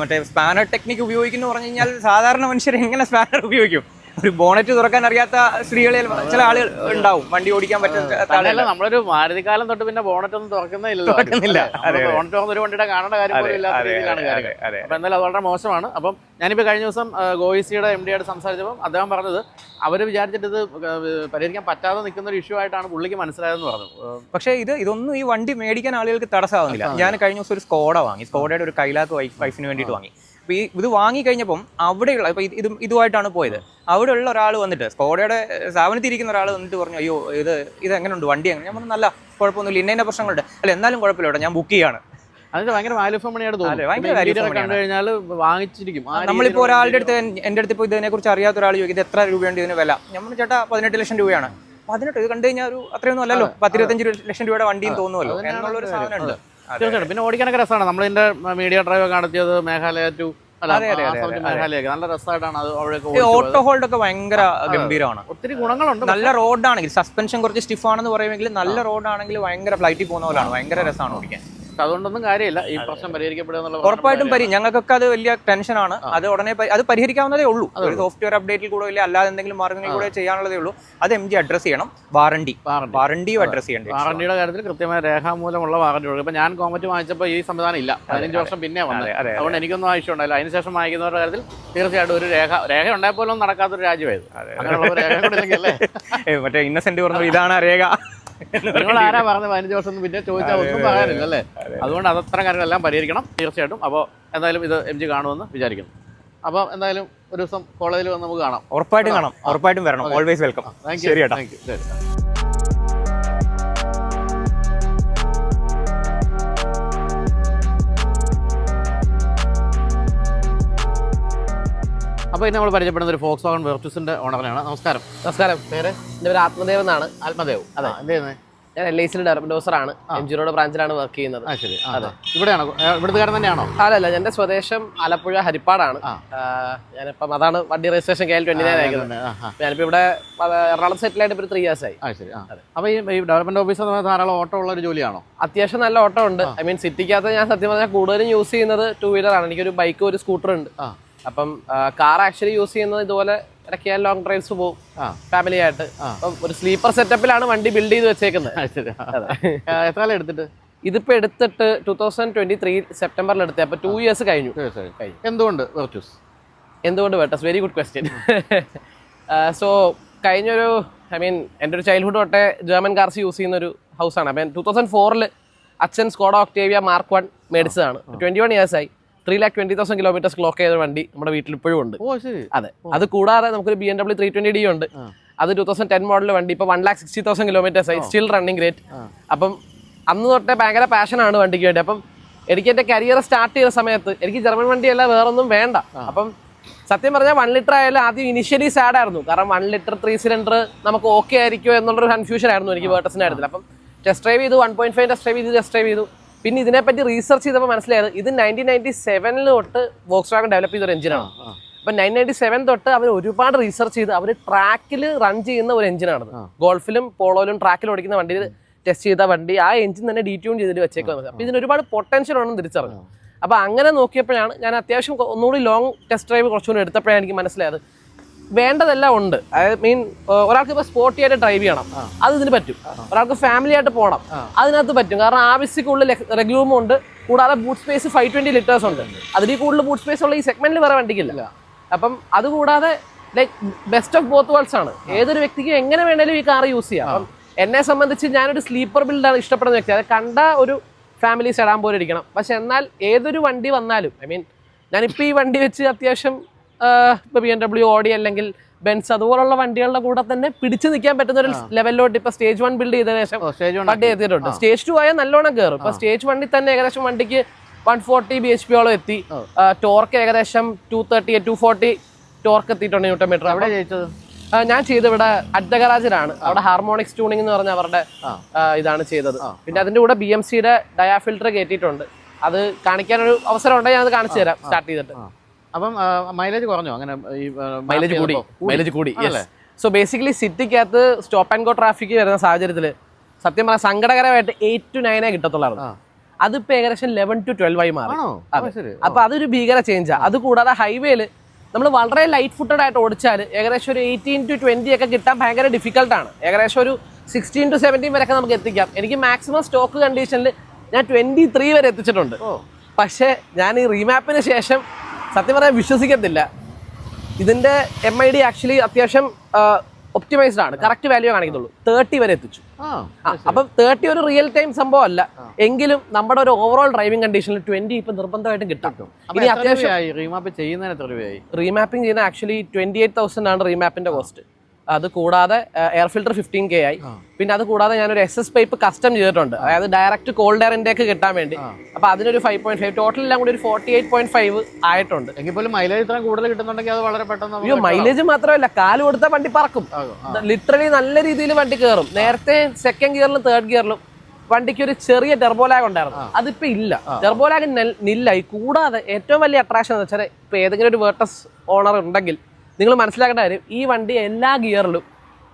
മറ്റേ സ്പാനർ ടെക്നിക്ക് ഉപയോഗിക്കുന്നു പറഞ്ഞു കഴിഞ്ഞാൽ സാധാരണ മനുഷ്യർ എങ്ങനെ സ്പാനർ ഉപയോഗിക്കും? ഒരു ബോണറ്റ് തുറക്കാൻ അറിയാത്ത സ്ത്രീകളിൽ ചില ആളുകൾ ഉണ്ടാവും, വണ്ടി ഓടിക്കാൻ പറ്റുന്ന. നമ്മളൊരു മാരുതിക്കാലം തൊട്ട് പിന്നെ ബോണറ്റ് ഒന്നും തുറക്കുന്നില്ല. ബോണറ്റ് തുറന്ന ഒരു വണ്ടിയുടെ കാണേണ്ട കാര്യം പോലും ഇല്ലാത്ത രീതിയിലാണ് കാര്യം. അപ്പൊ എന്തായാലും അത് വളരെ മോശമാണ്. അപ്പം ഞാനിപ്പോൾ കഴിഞ്ഞ ദിവസം ഗോയിസിയുടെ MDയോട് സംസാരിച്ചപ്പോൾ അദ്ദേഹം പറഞ്ഞത് അവർ വിചാരിച്ചിട്ട് ഇത് പരിഹരിക്കാൻ പറ്റാതെ നിൽക്കുന്ന ഒരു ഇഷ്യൂ ആയിട്ടാണ് പുള്ളിക്ക് മനസ്സിലായതെന്ന് പറഞ്ഞു. പക്ഷേ ഇതൊന്നും ഈ വണ്ടി മേടിക്കാൻ ആളുകൾക്ക് തടസ്സമാകുന്നില്ല. ഞാൻ കഴിഞ്ഞ ദിവസം ഒരു സ്കോഡ വാങ്ങി, സ്കോഡയുടെ ഒരു കൈലാക്ക് വൈഫിന് വേണ്ടിയിട്ട് വാങ്ങി. അപ്പോൾ ഇത് വാങ്ങിക്കഴിഞ്ഞപ്പം അവിടെയുള്ള ഇപ്പോൾ ഇതുമായിട്ടാണ് പോയത്. അവിടെയുള്ള ഒരാൾ വന്നിട്ട് സ്കോഡയുടെ സ്ഥാപനത്തിൽ ഇരിക്കുന്ന ഒരാൾ വന്നിട്ട് പറഞ്ഞു, അയ്യോ ഇത് എങ്ങനെയുണ്ട് വണ്ടി എങ്ങനെ? ഞാൻ പറഞ്ഞു, നല്ല കുഴപ്പമൊന്നുമില്ല, ഇന്ന പ്രശ്നങ്ങളുണ്ട്. അല്ല എന്നാലും കുഴപ്പമില്ല കേട്ടോ, ഞാൻ ബുക്ക് ചെയ്യാണ്. അതിന് ഭയങ്കര വാല്യൂ ഫോർ മണിയായിട്ട് കണ്ടു കഴിഞ്ഞാൽ വാങ്ങിച്ചിരിക്കും. നമ്മളിപ്പോൾ ഒരാളുടെ അടുത്ത് എൻ്റെ അടുത്ത് ഇപ്പോൾ ഇതിനെക്കുറിച്ച് അറിയാത്ത ഒരാൾ ചോദിക്കും ഇത് എത്ര രൂപയുണ്ട് ഇതിന് വില? നമ്മൾ ചേട്ടാ 18 ലക്ഷം രൂപയാണ്. 18 ഇത് കണ്ടു കഴിഞ്ഞാൽ ഒരു അത്രയൊന്നും അല്ലല്ലോ, 10-25 ലക്ഷം രൂപയുടെ വണ്ടിയും തോന്നുമല്ലോ എന്നുള്ളൊരു സാധനമുണ്ട്. തീർച്ചയായിട്ടും. പിന്നെ ഓടിക്കാനൊക്കെ രസമാണ്. നമ്മളിതിന്റെ മീഡിയ ഡ്രൈവ് ഒക്കെ നടത്തിയത് മേഘാലയ ടു മേഘാലയൊക്കെ നല്ല രസമായിട്ടാണ് അത്. അവിടെ ഓട്ടോ ഹോൾഡ് ഒക്കെ ഭയങ്കര ഗംഭീരമാണ്. ഒത്തിരി ഗുണങ്ങളുണ്ട്. നല്ല റോഡാണെങ്കിൽ സസ്പെൻഷൻ കുറച്ച് സ്റ്റിഫ് ആണെന്ന് പറയുമെങ്കിൽ നല്ല റോഡാണെങ്കിൽ ഭയങ്കര ഫ്ലൈറ്റിൽ പോകുന്ന പോലെയാണ്, ഭയങ്കര രസമാണ് ഓടിക്കാൻ. അതുകൊണ്ടൊന്നും കാര്യമില്ല, ഈ പ്രശ്നം പരിഹരിക്കപ്പെടുക. ഉറപ്പായിട്ടും ഞങ്ങൾക്കൊക്കെ അത് വലിയ ടെൻഷനാണ്. അത് ഉടനെ അത് പരിഹരിക്കാവുന്നതേ ഉള്ളൂ. ഒരു സോഫ്റ്റ്വെയർ അപ്ഡേറ്റിൽ കൂടെ ഇല്ല, അല്ലാതെ എന്തെങ്കിലും മാർഗ്ഗങ്ങളിൽ കൂടെ ചെയ്യാനുള്ളതേ ഉള്ളൂ. അത് MG അഡ്രസ് ചെയ്യണം. വാറണ്ടിയും അഡ്രസ് ചെയ്യണം. വാറണ്ടിയുടെ കാര്യത്തിൽ കൃത്യമായ രേഖാമൂലമുള്ള വാറണ്ടി കൊടുക്കും. ഇപ്പൊ ഞാൻ കോമറ്റ് വാങ്ങിച്ചപ്പോൾ ഈ സംവിധാനം ഇല്ല, 15 വർഷം പിന്നെ വന്നത്. അതുകൊണ്ട് എനിക്കൊന്നും ആവശ്യമുണ്ടായില്ല. അതിനുശേഷം വാങ്ങിക്കുന്നവരുടെ കാര്യത്തിൽ തീർച്ചയായിട്ടും ഒരു രേഖ ഉണ്ടായ പോലും നടക്കാത്തൊരു രാജ്യമായത്. അങ്ങനെയുള്ള രേഖ കൊടുക്കില്ലേ? മറ്റേ ഇന്നസെന്റ് പറഞ്ഞു ഇതാണ് രേഖ. നിങ്ങൾ ആരാ പറഞ്ഞത് 15 വർഷം പിന്നെ ചോദിച്ചാൽ ഒന്നും പറയാനില്ല അല്ലേ? അതുകൊണ്ട് അതത്തരം കാര്യങ്ങളെല്ലാം പരിഹരിക്കണം തീർച്ചയായിട്ടും. അപ്പോൾ എന്തായാലും ഇത് MG കാണുമെന്ന് വിചാരിക്കുന്നു. അപ്പോൾ എന്തായാലും ഒരു ദിവസം കോളേജിൽ വന്ന് നമുക്ക് കാണാം. ഉറപ്പായിട്ടും കാണാം, ഉറപ്പായിട്ടും വരണം. Always welcome. ശരി ചേട്ടാ. ശരി. അപ്പോൾ ഇന്ന് നമ്മൾ പരിചയപ്പെടുന്ന ഒരു Volkswagen വെർട്ടസിന്റെ ഓണറിനാണ്. നമസ്കാരം. നമസ്കാരം. പേര് എൻ്റെ പേര് ആത്മദേവ് എന്നാണ്. ആത്മദേവ്. അതെ. എന്ത് ചെയ്യുന്നത്? ഞാൻ LIC ഡെവലപ്മെന്റ് ഓഫീസറാണ്. MG റോഡ് ബ്രാഞ്ചിലാണ് വർക്ക് ചെയ്യുന്നത്. ശരി. അതെ. ഇവിടെയാണോ? ഇവിടുത്തെ കാര്യം തന്നെയാണോ? അല്ലല്ല, എൻ്റെ സ്വദേശം ആലപ്പുഴ ഹരിപ്പാടാണ്. ഞാനിപ്പം അതാണ് വണ്ടി രജിസ്ട്രേഷൻ KL29 അയക്കുന്നത്. ഞാനിപ്പോൾ ഇവിടെ എറണാകുളം സെറ്റിലായിട്ട് ഇപ്പോൾ 3 years ആയി. ശരി. അപ്പോൾ ഈ ഡെവലപ്മെന്റ് ഓഫീസർ ധാരാളം ഓട്ടോ ഉള്ള ഒരു ജോലിയാണോ? അത്യാവശ്യം നല്ല ഓട്ടോ ഉണ്ട്. ഐ മീൻ സിറ്റിക്കകത്ത് ഞാൻ സത്യം പറഞ്ഞാൽ കൂടുതലും യൂസ് ചെയ്യുന്നത് 2 വീലറാണ്. എനിക്കൊരു ബൈക്ക് ഒരു സ്കൂട്ടർ ഉണ്ട്. അപ്പം കാർ ആക്ച്വലി യൂസ് ചെയ്യുന്നത് ഇതുപോലെ ഇടയ്ക്ക് ഞാൻ ലോങ് ഡ്രൈവ്സ് പോകും ഫാമിലി ആയിട്ട്. അപ്പം ഒരു സ്ലീപ്പർ സെറ്റപ്പിലാണ് വണ്ടി ബിൽഡ് ചെയ്ത് വെച്ചേക്കുന്നത്. എത്ര കാലം എടുത്തിട്ട്? ഇതിപ്പോൾ എടുത്തിട്ട് 2023 സെപ്റ്റംബറിൽ എടുത്തത്. അപ്പോൾ 2 years കഴിഞ്ഞു. എന്തുകൊണ്ട് വെർട്ടസ്? എന്തുകൊണ്ട് vertex? Very good question. So കഴിഞ്ഞൊരു എൻ്റെ ഒരു ചൈൽഡ്ഹുഡ് തൊട്ടേ ജർമ്മൻ കാർസ് യൂസ് ചെയ്യുന്ന ഒരു ഹൗസാണ്. അപ്പം 2004 അച്ഛൻ സ്കോഡ ഒക്ടേവിയ മാർക്ക് 1 മേടിച്ചതാണ്. 21 years ആയി. 3,20,000 കിലോമീറ്റേഴ്സ് ക്ലോക്ക് ചെയ്ത വണ്ടി നമ്മുടെ വീട്ടിൽ ഇപ്പോഴും ഉണ്ട്. അതെ. അത് കൂടാതെ നമുക്കൊരു BMW 320D ഉണ്ട്. അത് 2010 മോഡൽ വണ്ടി. ഇപ്പോൾ 1,60,000 കിലോമീറ്റേഴ്സ് ആയി. Still running great. അപ്പം അന്ന് തൊട്ടേ ഭയങ്കര പാഷനാണ് വണ്ടിക്ക് വേണ്ടി. അപ്പം എനിക്ക് എൻ്റെ കരിയർ സ്റ്റാർട്ട് ചെയ്ത സമയത്ത് എനിക്ക് ജർമ്മൻ വണ്ടിയല്ല വേറൊന്നും വേണ്ട. അപ്പം സത്യം പറഞ്ഞാൽ 1 ലിറ്റർ ആയാലും ആദ്യം ഇനിഷ്യലി സാഡ് ആയിരുന്നു. കാരണം 1 ലിറ്റർ 3 സിലിണ്ടർ നമുക്ക് ഓക്കെ ആയിരിക്കുമോ എന്നുള്ളൊരു കൺഫ്യൂഷൻ ആയിരുന്നു എനിക്ക് വേർട്ടസിൻ്റെ കാര്യത്തിൽ. അപ്പം ടെസ്റ്റ് ഡ്രൈവ് ചെയ്തു, 1.5 ടെസ്റ്റ് ഡ്രൈവ് ചെയ്തു, ടെസ്റ്റ് ഡ്രൈവ് ചെയ്തു. പിന്നെ ഇതിനെപ്പറ്റി റീസർച്ച് ചെയ്തപ്പോൾ മനസ്സിലായത് ഇത് 1997 തൊട്ട് Volkswagen ഡെവലപ്പ് ചെയ്ത ഒരു എഞ്ചിനാണ്. അപ്പം 1997 തൊട്ട് അവർ ഒരുപാട് റീസർച്ച് ചെയ്ത് അവർ ട്രാക്കിൽ റൺ ചെയ്യുന്ന ഒരു എഞ്ചിനാണത്. ഗോൾഫിലും പോളോയിലും ട്രാക്കിൽ ഓടിക്കുന്ന വണ്ടിയിൽ ടെസ്റ്റ് ചെയ്ത വണ്ടി ആ എഞ്ചിൻ തന്നെ ഡീറ്റ്യൂൺ ചെയ്തിട്ട് വെച്ചേക്കുന്നത്. അപ്പോൾ ഇതിന് ഒരുപാട് പൊട്ടൻഷ്യൽ ഉണ്ടെന്ന് തിരിച്ചറിഞ്ഞു. അപ്പോൾ അങ്ങനെ നോക്കിയപ്പോഴാണ് ഞാൻ അത്യാവശ്യം ഒന്നുകൂടി ലോങ് ടെസ്റ്റ് ഡ്രൈവ് കുറച്ചുകൂടി എടുത്തപ്പോഴാണ് എനിക്ക് മനസ്സിലായത് വേണ്ടതെല്ലാം ഉണ്ട്. ഒരാൾക്ക് ഇപ്പോൾ സ്പോർട്ടിയായിട്ട് ഡ്രൈവ് ചെയ്യണം, അത് ഇതിന് പറ്റും. ഒരാൾക്ക് ഫാമിലി ആയിട്ട് പോകണം, അതിനകത്ത് പറ്റും. കാരണം ആവശ്യക്കുള്ളിൽ റെഗ് റൂം ഉണ്ട്. കൂടാതെ ബൂട്ട് സ്പേസ് 520 ലിറ്റേഴ്സ് ഉണ്ട്. അതിൽ കൂടുതൽ ബൂട്ട് സ്പേസ് ഉള്ള ഈ സെഗ്മെന്റിൽ വേറെ വണ്ടിക്കില്ല. അപ്പം അതുകൂടാതെ like best of both worlds ആണ്. ഏതൊരു വ്യക്തിക്കും എങ്ങനെ വേണേലും ഈ കാർ യൂസ് ചെയ്യാം. അപ്പം എന്നെ സംബന്ധിച്ച് ഞാനൊരു സ്ലീപ്പർ ബിൽഡാണ് ഇഷ്ടപ്പെടുന്ന വ്യക്തി. അത് കണ്ട ഒരു ഫാമിലി സെഡാൻ പോലെ ഇരിക്കണം. പക്ഷെ എന്നാൽ ഏതൊരു വണ്ടി വന്നാലും ഞാനിപ്പോൾ ഈ വണ്ടി വെച്ച് അത്യാവശ്യം ഇപ്പോൾ BMW, ഓഡി അല്ലെങ്കിൽ ബെൻസ് അതുപോലുള്ള വണ്ടികളുടെ കൂടെ തന്നെ പിടിച്ചു നിൽക്കാൻ പറ്റുന്ന ഒരു ലെവലിലോട്ട് ഇപ്പോൾ സ്റ്റേജ് 1 ബിൽഡ് ചെയ്തതിനു ശേഷം വണ്ടി എത്തിയിട്ടുണ്ട്. സ്റ്റേജ് 2 ആയാൽ നല്ലോണം കയറും. ഇപ്പോൾ സ്റ്റേജ് 1 തന്നെ ഏകദേശം വണ്ടിക്ക് 140 bhp എത്തി. ടോർക്ക് ഏകദേശം 240 ടോർക്ക് എത്തിയിട്ടുണ്ട് ന്യൂട്ടൺ മീറ്റർ. അവിടെ ജയിച്ചത് ഞാൻ ചെയ്തത് ഇവിടെ അറ്റ് ഗരാജിലാണ്. അവിടെ ഹാർമോണിക്സ് ട്യൂണിംഗ് എന്ന് പറഞ്ഞ അവരുടെ ഇതാണ് ചെയ്തത്. പിന്നെ അതിന്റെ കൂടെ BMCയുടെ ഡയാ ഫിൽറ്റർ കയറ്റിയിട്ടുണ്ട്. അത് കാണിക്കാനൊരു അവസരം ഉണ്ടെങ്കിൽ ഞാൻ അത് കാണിച്ചു തരാം സ്റ്റാർട്ട് ചെയ്തിട്ട്. അപ്പം മൈലേജ് കുറഞ്ഞോ? അങ്ങനെ മൈലേജ് കൂടി. സോ ബേസിക്കലി സിറ്റിക്കകത്ത് സ്റ്റോപ്പ് ആൻഡ് ഗോ ട്രാഫിക് വരുന്ന സാഹചര്യത്തിൽ സത്യം പറഞ്ഞാൽ സങ്കടകരമായിട്ട് 8 to 9 കിട്ടത്തുള്ളായിരുന്നു. അതിപ്പോൾ ഏകദേശം 11 to 12 മാറി. അപ്പൊ അതൊരു ഭീകര ചേഞ്ചാ. അത് കൂടാതെ ഹൈവേയിൽ നമ്മൾ വളരെ ലൈറ്റ് ഫുട്ടഡ് ആയിട്ട് ഓടിച്ചാൽ ഏകദേശം ഒരു 18 to 20 ഒക്കെ കിട്ടാൻ ഭയങ്കര ഡിഫിക്കൽട്ടാണ്. ഏകദേശം ഒരു 16 to 17 വരെയൊക്കെ നമുക്ക് എത്തിക്കാം. എനിക്ക് മാക്സിമം സ്റ്റോക്ക് കണ്ടീഷനിൽ ഞാൻ 23 വരെ എത്തിച്ചിട്ടുണ്ട്. പക്ഷേ ഞാൻ ഈ റീമാപ്പിന് ശേഷം സത്യം പറയാൻ വിശ്വസിക്കത്തില്ല. ഇതിൻ്റെ MID ആക്ച്വലി അത്യാവശ്യം ഒപ്റ്റിമൈസ്ഡ് ആണ്, കറക്റ്റ് വാല്യൂ കാണിക്കുന്നുള്ളൂ. 30 വരെ എത്തിച്ചു. അപ്പം 30 ഒരു റിയൽ ടൈം സംഭവം അല്ല, എങ്കിലും നമ്മുടെ ഒരു ഓവറോൾ ഡ്രൈവിംഗ് കണ്ടീഷനിൽ 20 ഇപ്പം നിർബന്ധമായിട്ടും കിട്ടും. ഇനി അത്യാവശ്യം റീമാപ്പിംഗ് ചെയ്യുന്ന ആക്ച്വലി 28,000 ആണ് റീമാപ്പിന്റെ കോസ്റ്റ്. അത് കൂടാതെ എയർ ഫിൽറ്റർ 15K ആയി. പിന്നെ അത് കൂടാതെ ഞാനൊരു SS പൈപ്പ് കസ്റ്റം ചെയ്തിട്ടുണ്ട്, അതായത് ഡയറക്റ്റ് കോൾഡ് എയർ ഇൻടേക്ക് കിട്ടാൻ വേണ്ടി. അപ്പൊ അതിനൊരു 5.5, ടോട്ടൽ എല്ലാം കൂടി ഒരു 48.5 ആയിട്ടുണ്ട്. എങ്കിൽ പോലും മൈലേജ് ഇത്രയും കൂടുതൽ കിട്ടുന്നുണ്ടെങ്കിൽ അത് വളരെ പെട്ടെന്ന്. അയ്യോ, മൈലേജ് മാത്രമല്ല, കാല് കൊടുത്ത വണ്ടി പറക്കും, ലിറ്ററലി നല്ല രീതിയിൽ വണ്ടി കയറും. നേരത്തെ സെക്കൻഡ് ഗിയറിലും തേർഡ് ഗിയറിലും വണ്ടിക്ക് ഒരു ചെറിയ ടെർബോ ലാഗ് ഉണ്ടായിരുന്നു, അതിപ്പോ ഇല്ല. ടെർബോ ലാഗ് നില്ലായി. കൂടാതെ ഏറ്റവും വലിയ അട്രാക്ഷൻ എന്ന് വെച്ചാൽ ഇപ്പൊ ഏതെങ്കിലും ഒരു വേർട്ടസ് ഓണർ ഉണ്ടെങ്കിൽ നിങ്ങൾ മനസ്സിലാക്കേണ്ട കാര്യം, ഈ വണ്ടി എല്ലാ ഗിയറിലും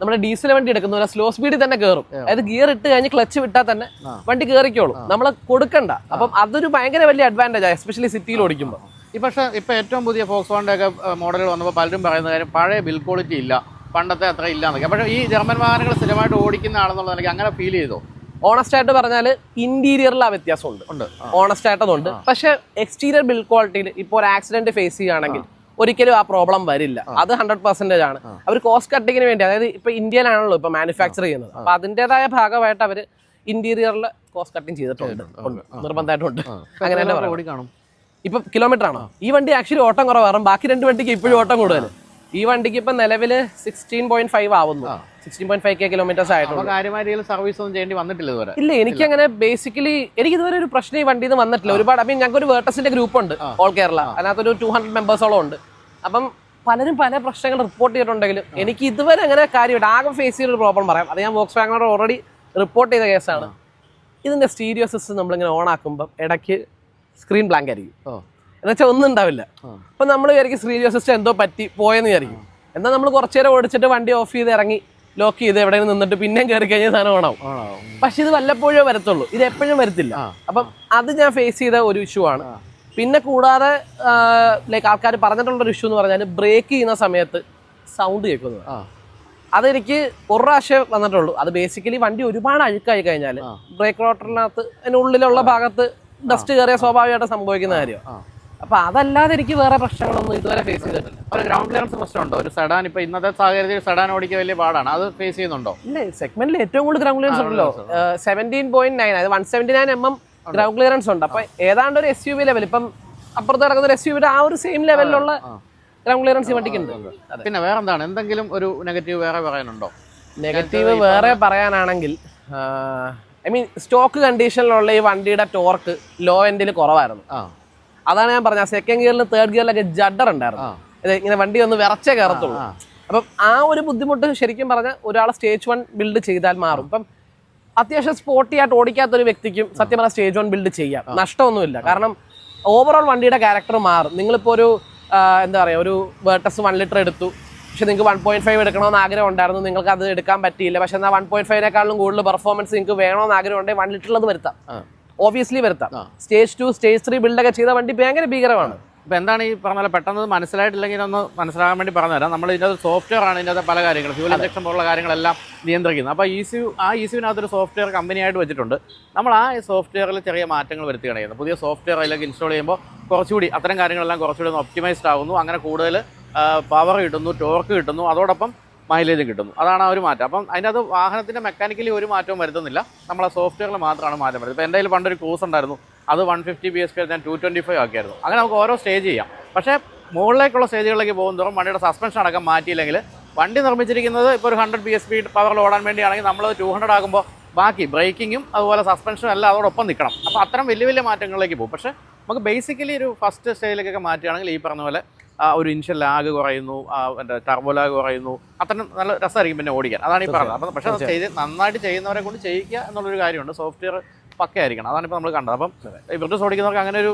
നമ്മുടെ ഡീസൽ വണ്ടി എടുക്കുന്ന പോലെ സ്ലോ സ്പീഡിൽ തന്നെ കയറും. അതായത് ഗിയർ ഇട്ട് കഴിഞ്ഞ് ക്ലച്ച് വിട്ടാൽ തന്നെ വണ്ടി കയറിക്കോളും, നമ്മൾ കൊടുക്കണ്ട. അപ്പം അതൊരു ഭയങ്കര വലിയ അഡ്വാൻറ്റേജ് ആണ്, എസ്പെഷ്യലി സിറ്റിയിൽ ഓടിക്കുമ്പോൾ. പക്ഷേ ഇപ്പൊ ഏറ്റവും പുതിയ ഫോക്സ് വാഗണിന്റെ ഒക്കെ മോഡലുകൾ വന്നപ്പോൾ പലരും പറയുന്ന കാര്യം പഴയ ബിൽഡ് ക്വാളിറ്റി ഇല്ല, പണ്ടത്തെ അത്ര ഇല്ല എന്നൊക്കെ. പക്ഷേ ഈ ജർമ്മൻ വാഹനങ്ങൾ സ്ഥിരമായിട്ട് ഓടിക്കുന്ന ആണെന്നുള്ളത് എനിക്ക് അങ്ങനെ ഫീൽ ചെയ്തോ? ഓണസ്റ്റ് ആയിട്ട് പറഞ്ഞാൽ ഇന്റീരിയറിൽ ആ വ്യത്യാസമുണ്ട്, ഓണസ്റ്റ് ആയിട്ടതുണ്ട്. പക്ഷെ എക്സ്റ്റീരിയർ ബിൽഡ് ക്വാളിറ്റിയിൽ ഇപ്പോൾ ഒരു ആക്സിഡന്റ് ഫേസ് ചെയ്യുകയാണെങ്കിൽ ഒരിക്കലും ആ പ്രോബ്ലം വരില്ല. അത് 100% ആണ്. അവർ കോസ്റ്റ് കട്ടിങ്ങിന് വേണ്ടി, അതായത് ഇപ്പൊ ഇന്ത്യയിലാണല്ലോ ഇപ്പൊ മാനുഫാക്ചർ ചെയ്യുന്നത്, അപ്പൊ അതിന്റേതായ ഭാഗമായിട്ട് അവർ ഇന്റീരിയറിൽ കോസ്റ്റ് കട്ടിങ് ചെയ്തിട്ടുണ്ട്, നിർബന്ധമായിട്ടുണ്ട്. അങ്ങനെ തന്നെ പറയാം. ഇപ്പൊ കിലോമീറ്റർ ആണോ ഈ വണ്ടി ആക്ച്വലി ഓട്ടം കുറവാറും, ബാക്കി 2 വണ്ടിക്ക് ഇപ്പോഴും ഓട്ടം കൂടുതൽ. ഈ വണ്ടിക്ക് ഇപ്പൊ നിലവിൽ 16.5 ആവുന്നു, 16.5K കിലോമീറ്റേഴ്സ് ആയിട്ടുണ്ട്. സർവീസ് ഒന്നും ചെയ്യേണ്ടി വന്നിട്ടില്ല ഇതുവരെ. ഇല്ല, എനിക്ക് അങ്ങനെ ബേസിക്കലി എനിക്ക് ഇതുവരെ ഒരു പ്രശ്നം ഈ വണ്ടിയിൽ നിന്ന് വന്നിട്ടില്ല. ഒരുപാട് അപ്പം ഞങ്ങൾക്ക് ഒരു വേർട്ടസിന്റെ ഗ്രൂപ്പ് ഉണ്ട് ഓൾ കേരള, അതിനകത്തൊരു 200 മെമ്പേഴ്സോളം ഉണ്ട്. അപ്പം പലരും പല പ്രശ്നങ്ങൾ റിപ്പോർട്ട് ചെയ്തിട്ടുണ്ടെങ്കിലും എനിക്ക് ഇതുവരെ അങ്ങനെ കാര്യമായിട്ട് ആകെ ഫേസ് ചെയ്തൊരു പ്രോബ്ലം പറയാം. അത് ഞാൻ വോക്സ് വാഗണോട് ഓൾറെഡി റിപ്പോർട്ട് ചെയ്ത കേസാണ്. ഇതിന്റെ സ്റ്റീരിയോ സിസ്റ്റം നമ്മളിങ്ങനെ ഓൺ ആക്കുമ്പോൾ ഇടയ്ക്ക് സ്ക്രീൻ ബ്ലാങ്ക് ആയിരിക്കും, എന്നുവെച്ചാൽ ഒന്നും ഉണ്ടാവില്ല. അപ്പൊ നമ്മൾ വിചാരിക്കും സ്റ്റീരിയോ സിസ്റ്റം എന്തോ പറ്റി പോയെന്ന് വിചാരിക്കും. എന്നാൽ നമ്മൾ കുറച്ചു നേരം ഓടിച്ചിട്ട് വണ്ടി ഓഫ് ചെയ്ത് ഇറങ്ങി ലോക്ക് ചെയ്ത് എവിടെയെങ്കിലും നിന്നിട്ട് പിന്നെ കയറി കഴിഞ്ഞാൽ സാധനം ഓണാവും. പക്ഷെ ഇത് വല്ലപ്പോഴേ വരത്തുള്ളൂ, ഇത് എപ്പോഴും വരത്തില്ല. അപ്പം അത് ഞാൻ ഫേസ് ചെയ്ത ഒരു ഇഷ്യൂ ആണ്. പിന്നെ കൂടാതെ ലൈക്ക് ആൾക്കാർ പറഞ്ഞിട്ടുള്ളൊരു ഇഷ്യൂ എന്ന് പറഞ്ഞാൽ ബ്രേക്ക് ചെയ്യുന്ന സമയത്ത് സൗണ്ട് കേൾക്കുന്നത്. അതെനിക്ക് ഒരു പ്രാവശ്യം വന്നിട്ടുള്ളൂ. അത് ബേസിക്കലി വണ്ടി ഒരുപാട് അഴുക്കായി കഴിഞ്ഞാൽ ബ്രേക്ക് റോട്ടറിനകത്ത് അതിനുള്ളിലുള്ള ഭാഗത്ത് ഡസ്റ്റ് കയറിയ സ്വാഭാവികമായിട്ട് സംഭവിക്കുന്ന കാര്യം. അപ്പൊ അതല്ലാതെ എനിക്ക് വേറെ പ്രശ്നങ്ങളൊന്നും ഇതുവരെ ഫേസ് ചെയ്തിട്ടില്ല. ഗ്രൗണ്ട് ക്ലിയറൻസ് പ്രശ്നമുണ്ടോ? ഒരു സെഡാൻ ഇപ്പൊ ഇന്നത്തെ സാഹചര്യത്തിൽ സെഡാൻ ഓടിക്കാൻ വലിയ പാടാണ്, അത് ഫേസ് ചെയ്യുന്നുണ്ടോ? ഇല്ല, സെഗ്മെന്റിൽ ഏറ്റവും കൂടുതൽ ഗ്രൗണ്ട് ക്ലിയറൻസ് ഉണ്ടല്ലോ, 17.9, അത് 179 mm ഗ്രൗണ്ട് ക്ലിയറൻസ് ഉണ്ട്. അപ്പൊ ഏതാണ്ട് ഒരു SUV ലെവൽ, ഇപ്പം അപ്പുറത്ത് നടക്കുന്ന ഒരു SUV-യുടെ ആ ഒരു സെയിം ലെവലിലുള്ള ഗ്രൗണ്ട് ക്ലിയറൻസ് വണ്ടിക്ക് ഉണ്ട്. പിന്നെ വേറെ എന്താണ്, എന്തെങ്കിലും ഒരു നെഗറ്റീവ് വേറെ പറയാനുണ്ടോ? നെഗറ്റീവ് വേറെ പറയാനാണെങ്കിൽ ഐ മീൻ സ്റ്റോക്ക് കണ്ടീഷനിലുള്ള ഈ വണ്ടിയുടെ ടോർക്ക് ലോ എൻഡിൽ കുറവായിരുന്നു. അതാണ് ഞാൻ പറഞ്ഞത്. സെക്കൻഡ് ഗിയറിലും തേർഡ് ഗിയറിലൊക്കെ ജഡർ ഉണ്ടായിരുന്നു, ഇങ്ങനെ വണ്ടി ഒന്ന് വിറച്ചേ കയറത്തുള്ളൂ. അപ്പം ആ ഒരു ബുദ്ധിമുട്ട് ശരിക്കും പറഞ്ഞാൽ ഒരാൾ സ്റ്റേജ് 1 ബിൽഡ് ചെയ്താൽ മാറും. ഇപ്പം അത്യാവശ്യം സ്പോർട്ടി ആയിട്ട് ഓടിക്കാത്തൊരു വ്യക്തിക്കും സത്യം പറഞ്ഞാൽ സ്റ്റേജ് 1 ബിൽഡ് ചെയ്യാം, നഷ്ടമൊന്നുമില്ല. കാരണം ഓവറോൾ വണ്ടിയുടെ ക്യാരക്ടർ മാറും. നിങ്ങളിപ്പോൾ ഒരു എന്താ പറയുക, ഒരു വേർട്ടസ് 1 ലിറ്റർ എടുത്തു, പക്ഷെ നിങ്ങൾക്ക് 1.5 എടുക്കണമെന്ന് ആഗ്രഹം ഉണ്ടായിരുന്നു, നിങ്ങൾക്ക് അത് എടുക്കാൻ പറ്റിയില്ല. പക്ഷെ എന്നാൽ 1.5-നേക്കാളും കൂടുതൽ പെർഫോമൻസ് നിങ്ങൾക്ക് വേണമെന്ന് ആഗ്രഹം ഉണ്ടെങ്കിൽ 1 ലിറ്ററിൽ അത് വരുത്താം, ഓബിയസ്ലി വരുത്താം. സ്റ്റേജ് 2, സ്റ്റേജ് 3 ബിൽഡൊക്കെ ചെയ്ത വണ്ടി ഭയങ്കര ഭീകരമാണ്. ഇപ്പം എന്താണ് ഈ പറഞ്ഞ പെട്ടെന്ന് മനസ്സിലായിട്ടില്ലെങ്കിൽ ഒന്ന് മനസ്സിലാകാൻ വേണ്ടി പറഞ്ഞുതരാം. നമ്മൾ ഇതിൻ്റെ സോഫ്റ്റ്വെയർ ആണ് ഇതിൻ്റെ പല കാര്യങ്ങളും, ഫ്യൂൽ ഇഞ്ചക്ഷൻ പോലുള്ള കാര്യങ്ങളെല്ലാം നിയന്ത്രിക്കുന്നത്. അപ്പോൾ ECU-നകത്തൊരു സോഫ്റ്റ്വെയർ കമ്പനിയായിട്ട് വെച്ചിട്ടുണ്ട്. നമ്മൾ ആ സോഫ്റ്റ്വെയറിൽ ചെറിയ മാറ്റങ്ങൾ വരുത്തുകയാണ് ചെയ്യുന്നത്. പുതിയ സോഫ്റ്റ്വെയർ അതിലേക്ക് ഇൻസ്റ്റാൾ ചെയ്യുമ്പോൾ കുറച്ചുകൂടി അത്തരം കാര്യങ്ങളെല്ലാം കുറച്ചുകൂടി ഒന്ന് ഒപ്റ്റിമൈസ്ഡ് ആകുന്നു. അങ്ങനെ കൂടുതൽ പവർ കിട്ടുന്നു, ടോർക്ക് കിട്ടുന്നു, അതോടൊപ്പം മൈലേജും കിട്ടുന്നു. അതാണ് ആ ഒരു മാറ്റം. അപ്പം അതിൻ്റെ അത് വാഹനത്തിൻ്റെ മെക്കാനിക്കലി ഒരു മാറ്റവും വരുത്തുന്നില്ല, നമ്മളെ സോഫ്റ്റ്വെയറിൽ മാത്രമാണ് മാറ്റം വരുന്നത്. ഇപ്പോൾ എൻ്റെ കയ്യിൽ പണ്ടൊരു ക്രൂസ് ഉണ്ടായിരുന്നു, അത് 150 bhp ഞാൻ 225 ആക്കിയായിരുന്നു. അങ്ങനെ നമുക്ക് ഓരോ സ്റ്റേജ് ചെയ്യാം. പക്ഷേ മുകളിലേക്കുള്ള സ്റ്റേജുകളിലേക്ക് പോകുന്നതോറും വണ്ടിയുടെ സസ്പെൻഷൻ അടക്കം മാറ്റിയില്ലെങ്കിൽ വണ്ടി നിർമ്മിച്ചിരിക്കുന്നത് ഇപ്പോൾ ഒരു 100 bhp പവറിൽ ഓടാൻ വേണ്ടിയാണെങ്കിൽ നമ്മളത് 200 ആകുമ്പോൾ ബാക്കി ബ്രേക്കിങ്ങും അതുപോലെ സസ്പെൻഷനും എല്ലാം അതോടൊപ്പം നിൽക്കണം. അപ്പോൾ അത്തരം വലിയ വലിയ മാറ്റങ്ങളിലേക്ക് പോകും. പക്ഷേ നമുക്ക് ബേസിക്കലി ഒരു ഫസ്റ്റ് സ്റ്റേജിലേക്കൊക്കെ മാറ്റുകയാണെങ്കിൽ ഈ പറഞ്ഞ പോലെ ഒരു ഇനിഷ്യൽ ലാഗ് കുറയുന്നു, എൻ്റെ ടർബോ ലാഗ് കുറയുന്നു, അത്തരം നല്ല രസമായിരിക്കും പിന്നെ ഓടിക്കാൻ. അതാണ് ഈ പറഞ്ഞത്. അപ്പം പക്ഷേ അത് നന്നായിട്ട് ചെയ്യുന്നവരെ കൊണ്ട് ചെയ്യിക്കുക എന്നുള്ളൊരു കാര്യമുണ്ട്. സോഫ്റ്റ്വെയർ പക്കയായിരിക്കണം. അതാണ് ഇപ്പോൾ നമ്മൾ കണ്ടത്. അപ്പം ഈ ബ്രിട്ടീഷ് ഓടിക്കുന്നവർക്ക് അങ്ങനെ ഒരു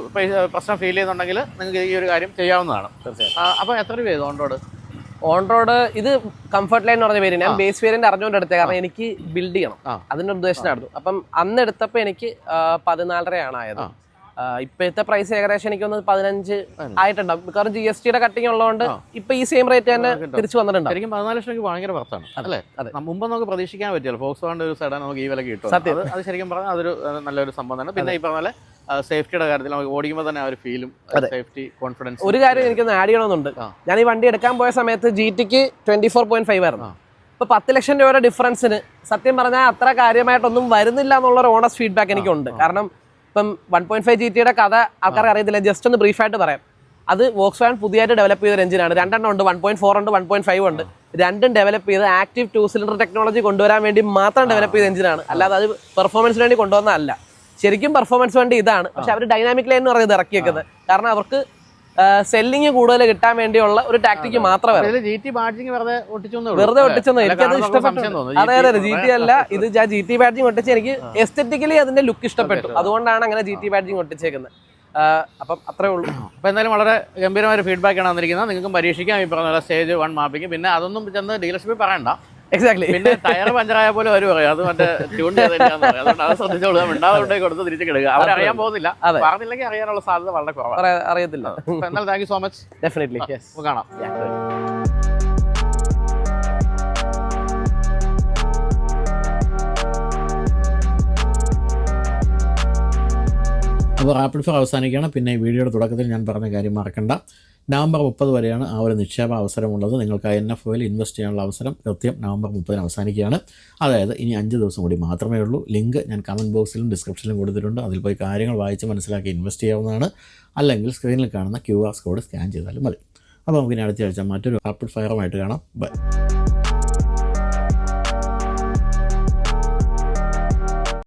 പ്രശ്നം ഫീൽ ചെയ്യുന്നുണ്ടെങ്കിൽ നിങ്ങൾക്ക് ഈ ഒരു കാര്യം ചെയ്യാവുന്നതാണ്. തീർച്ചയായും. അപ്പോൾ എത്ര രൂപ ചെയ്തു ഓൺ റോഡ്? ഇത് കംഫർട്ട് ലൈൻ എന്ന് പറഞ്ഞ പേര്, ഞാൻ ബേസ് വേരിയന്റ് അറിഞ്ഞുകൊണ്ട് എടുത്തത്. കാരണം എനിക്ക് ബിൽഡ് ചെയ്യണം, അതിൻ്റെ ഉദ്ദേശമായിരുന്നു. അപ്പം അന്ന് എടുത്തപ്പോൾ എനിക്ക് 14.5 ആയത്. ഇപ്പോഴത്തെ പ്രൈസ് ഏകദേശം എനിക്കൊന്ന് 15 ആയിട്ടുണ്ടാവും. കാരണം GST-യുടെ കട്ടിങ് ഉള്ളതുകൊണ്ട് ഇപ്പൊ ഈ സെയിം റേറ്റ് തന്നെ തിരിച്ചു വന്നിട്ടുണ്ട്. ശരിക്കും 14 ലക്ഷം ഭയങ്കര വർത്താണ് അല്ലേ? മുമ്പ് നമുക്ക് പ്രതീക്ഷിക്കാൻ പറ്റില്ല ഫോക്സ് വാഗണിന്റെ ഒരു സെഡാൻ നമുക്ക് ഈ വിലക്ക് കിട്ടും. സത്യം, അത് ശരിക്കും പറഞ്ഞാൽ അതൊരു നല്ലൊരു സംഭവം തന്നെ. പിന്നെ ഈ പറഞ്ഞ സേഫ്റ്റിയുടെ കാര്യത്തിൽ നമുക്ക് ഓടിക്കുമ്പോൾ തന്നെ ആ ഒരു ഫീലും സേഫ്റ്റി കോൺഫിഡൻസ്. ഒരു കാര്യം എനിക്കൊന്ന് ആഡ് ചെയ്യണമെന്നുണ്ട്. ഞാൻ ഈ വണ്ടി എടുക്കാൻ പോയ സമയത്ത് GT-ക്ക് 24.5 ആയിരുന്നു. ഇപ്പോൾ 10 ലക്ഷം രൂപയുടെ ഡിഫറൻസിന് സത്യം പറഞ്ഞാൽ അത്ര കാര്യമായിട്ടൊന്നും വരുന്നില്ല എന്നുള്ളൊരു ഓണസ്റ്റ് ഫീഡ്ബാക്ക് എനിക്കുണ്ട്. കാരണം ഇപ്പം 1.5 GTയുടെ കഥ ആൾക്കാർക്ക് അറിയത്തില്ല, ജസ്റ്റ് ഒന്ന് ബ്രീഫായിട്ട് പറയാം. അത് വോക്സ്വാഗൺ പുതിയതായിട്ട് ഡെവലപ്പ് ചെയ്ത എഞ്ചിനാണ്. 2 ഉണ്ട്, 1.4 ഉണ്ട്, 1.5 ഉണ്ട്. രണ്ടും ഡെവലപ്പ് ചെയ്ത് ആക്റ്റീവ് 2 സിലിണ്ടർ ടെക്നോളജി കൊണ്ടുവരാൻ വേണ്ടി മാത്രം ഡെവലപ്പ് ചെയ്ത എഞ്ചിനാണ്, അല്ലാതെ അത് പെർഫോമൻസിന് വേണ്ടി കൊണ്ടുവന്നതല്ല. ശരിക്കും പെർഫോമൻസ് വേണ്ടി ഇതാണ്, പക്ഷെ അവർ ഡൈനാമിക് ലൈൻ എന്ന് പറയുന്നത് ഇറക്കിയേക്കുന്നത് കാരണം അവർക്ക് സെല്ലിങ് കൂടുതൽ കിട്ടാൻ വേണ്ടിയുള്ള ഒരു ടാക്ടിക്ക് മാത്രമേ വെറുതെ ഒട്ടിച്ചെന്ന് എനിക്കത് ഇഷ്ടപ്പെട്ടു. അതെ അതെ, GT അല്ല ഇത്, GT ബാഡ്ജിങ് ഒട്ടിച്ച് എനിക്ക് എസ്തെറ്റിക്കലി അതിന്റെ ലുക്ക് ഇഷ്ടപ്പെട്ടു, അതുകൊണ്ടാണ് അങ്ങനെ GT ബാഡ്ജിങ് ഒട്ടിച്ചേക്കുന്നത്. അപ്പം അത്രേ ഉള്ളൂ. അപ്പോൾ എന്തായാലും വളരെ ഗംഭീരമായ ഒരു ഫീഡ്ബാക്കാണ് വന്നിരിക്കുന്നത്. നിങ്ങൾക്കും പരീക്ഷിക്കാം ഈ പറഞ്ഞ സ്റ്റേജ് 1 മാപ്പിംഗ്. പിന്നെ അതൊന്നും ചെന്ന് ഡീലർഷിപ്പിൽ പറയണ്ട. എക്സാക്ട്ലി. പിന്നെ ടയർ പഞ്ചറായ പോലെ അവർ പറയും അത് മറ്റേ ട്യൂൺ ചെയ്തിട്ടാന്ന് പറയും. അതുകൊണ്ട് അത് ശ്രദ്ധിച്ചോളൂ, ഉണ്ടാവുകൊണ്ടേ കൊടുത്ത് തിരിച്ചു കിടുക. അവരറിയാൻ പോകുന്നില്ല, പറഞ്ഞില്ലെങ്കിൽ അറിയാനുള്ള സാധ്യത വളരെ കുറവാണ്. അറിയത്തില്ല. എന്നാൽ thank you so much. Definitely കാണാം. അപ്പോൾ റാപ്പിഡ് ഫയർ അവസാനിക്കുകയാണ്. പിന്നെ ഈ വീഡിയോയുടെ തുടക്കത്തിൽ ഞാൻ പറഞ്ഞ കാര്യം മറക്കണ്ട, നവംബർ 30 വരെയാണ് ആ ഒരു നിക്ഷേപ അവസരമുള്ളത്. നിങ്ങൾക്ക് INFOയിൽ ഇൻവെസ്റ്റ് ചെയ്യാനുള്ള അവസരം കൃത്യം നവംബർ 30 അവസാനിക്കുകയാണ്. അതായത് ഇനി 5 ദിവസം കൂടി മാത്രമേ ഉള്ളൂ. ലിങ്ക് ഞാൻ കമൻറ്റ് ബോക്സിലും ഡിസ്ക്രിപ്ഷനിലും കൊടുത്തിട്ടുണ്ട്. അതിൽ പോയി കാര്യങ്ങൾ വായിച്ച് മനസ്സിലാക്കി ഇൻവെസ്റ്റ് ചെയ്യാവുന്നതാണ്. അല്ലെങ്കിൽ സ്ക്രീനിൽ കാണുന്ന QR കോഡ് സ്കാൻ ചെയ്താലും മതി. അപ്പോൾ നമുക്ക് ഇനി അടുത്ത ആഴ്ച മറ്റൊരു റാപ്പിഡ് ഫയറുമായിട്ട് കാണാം. ബൈ.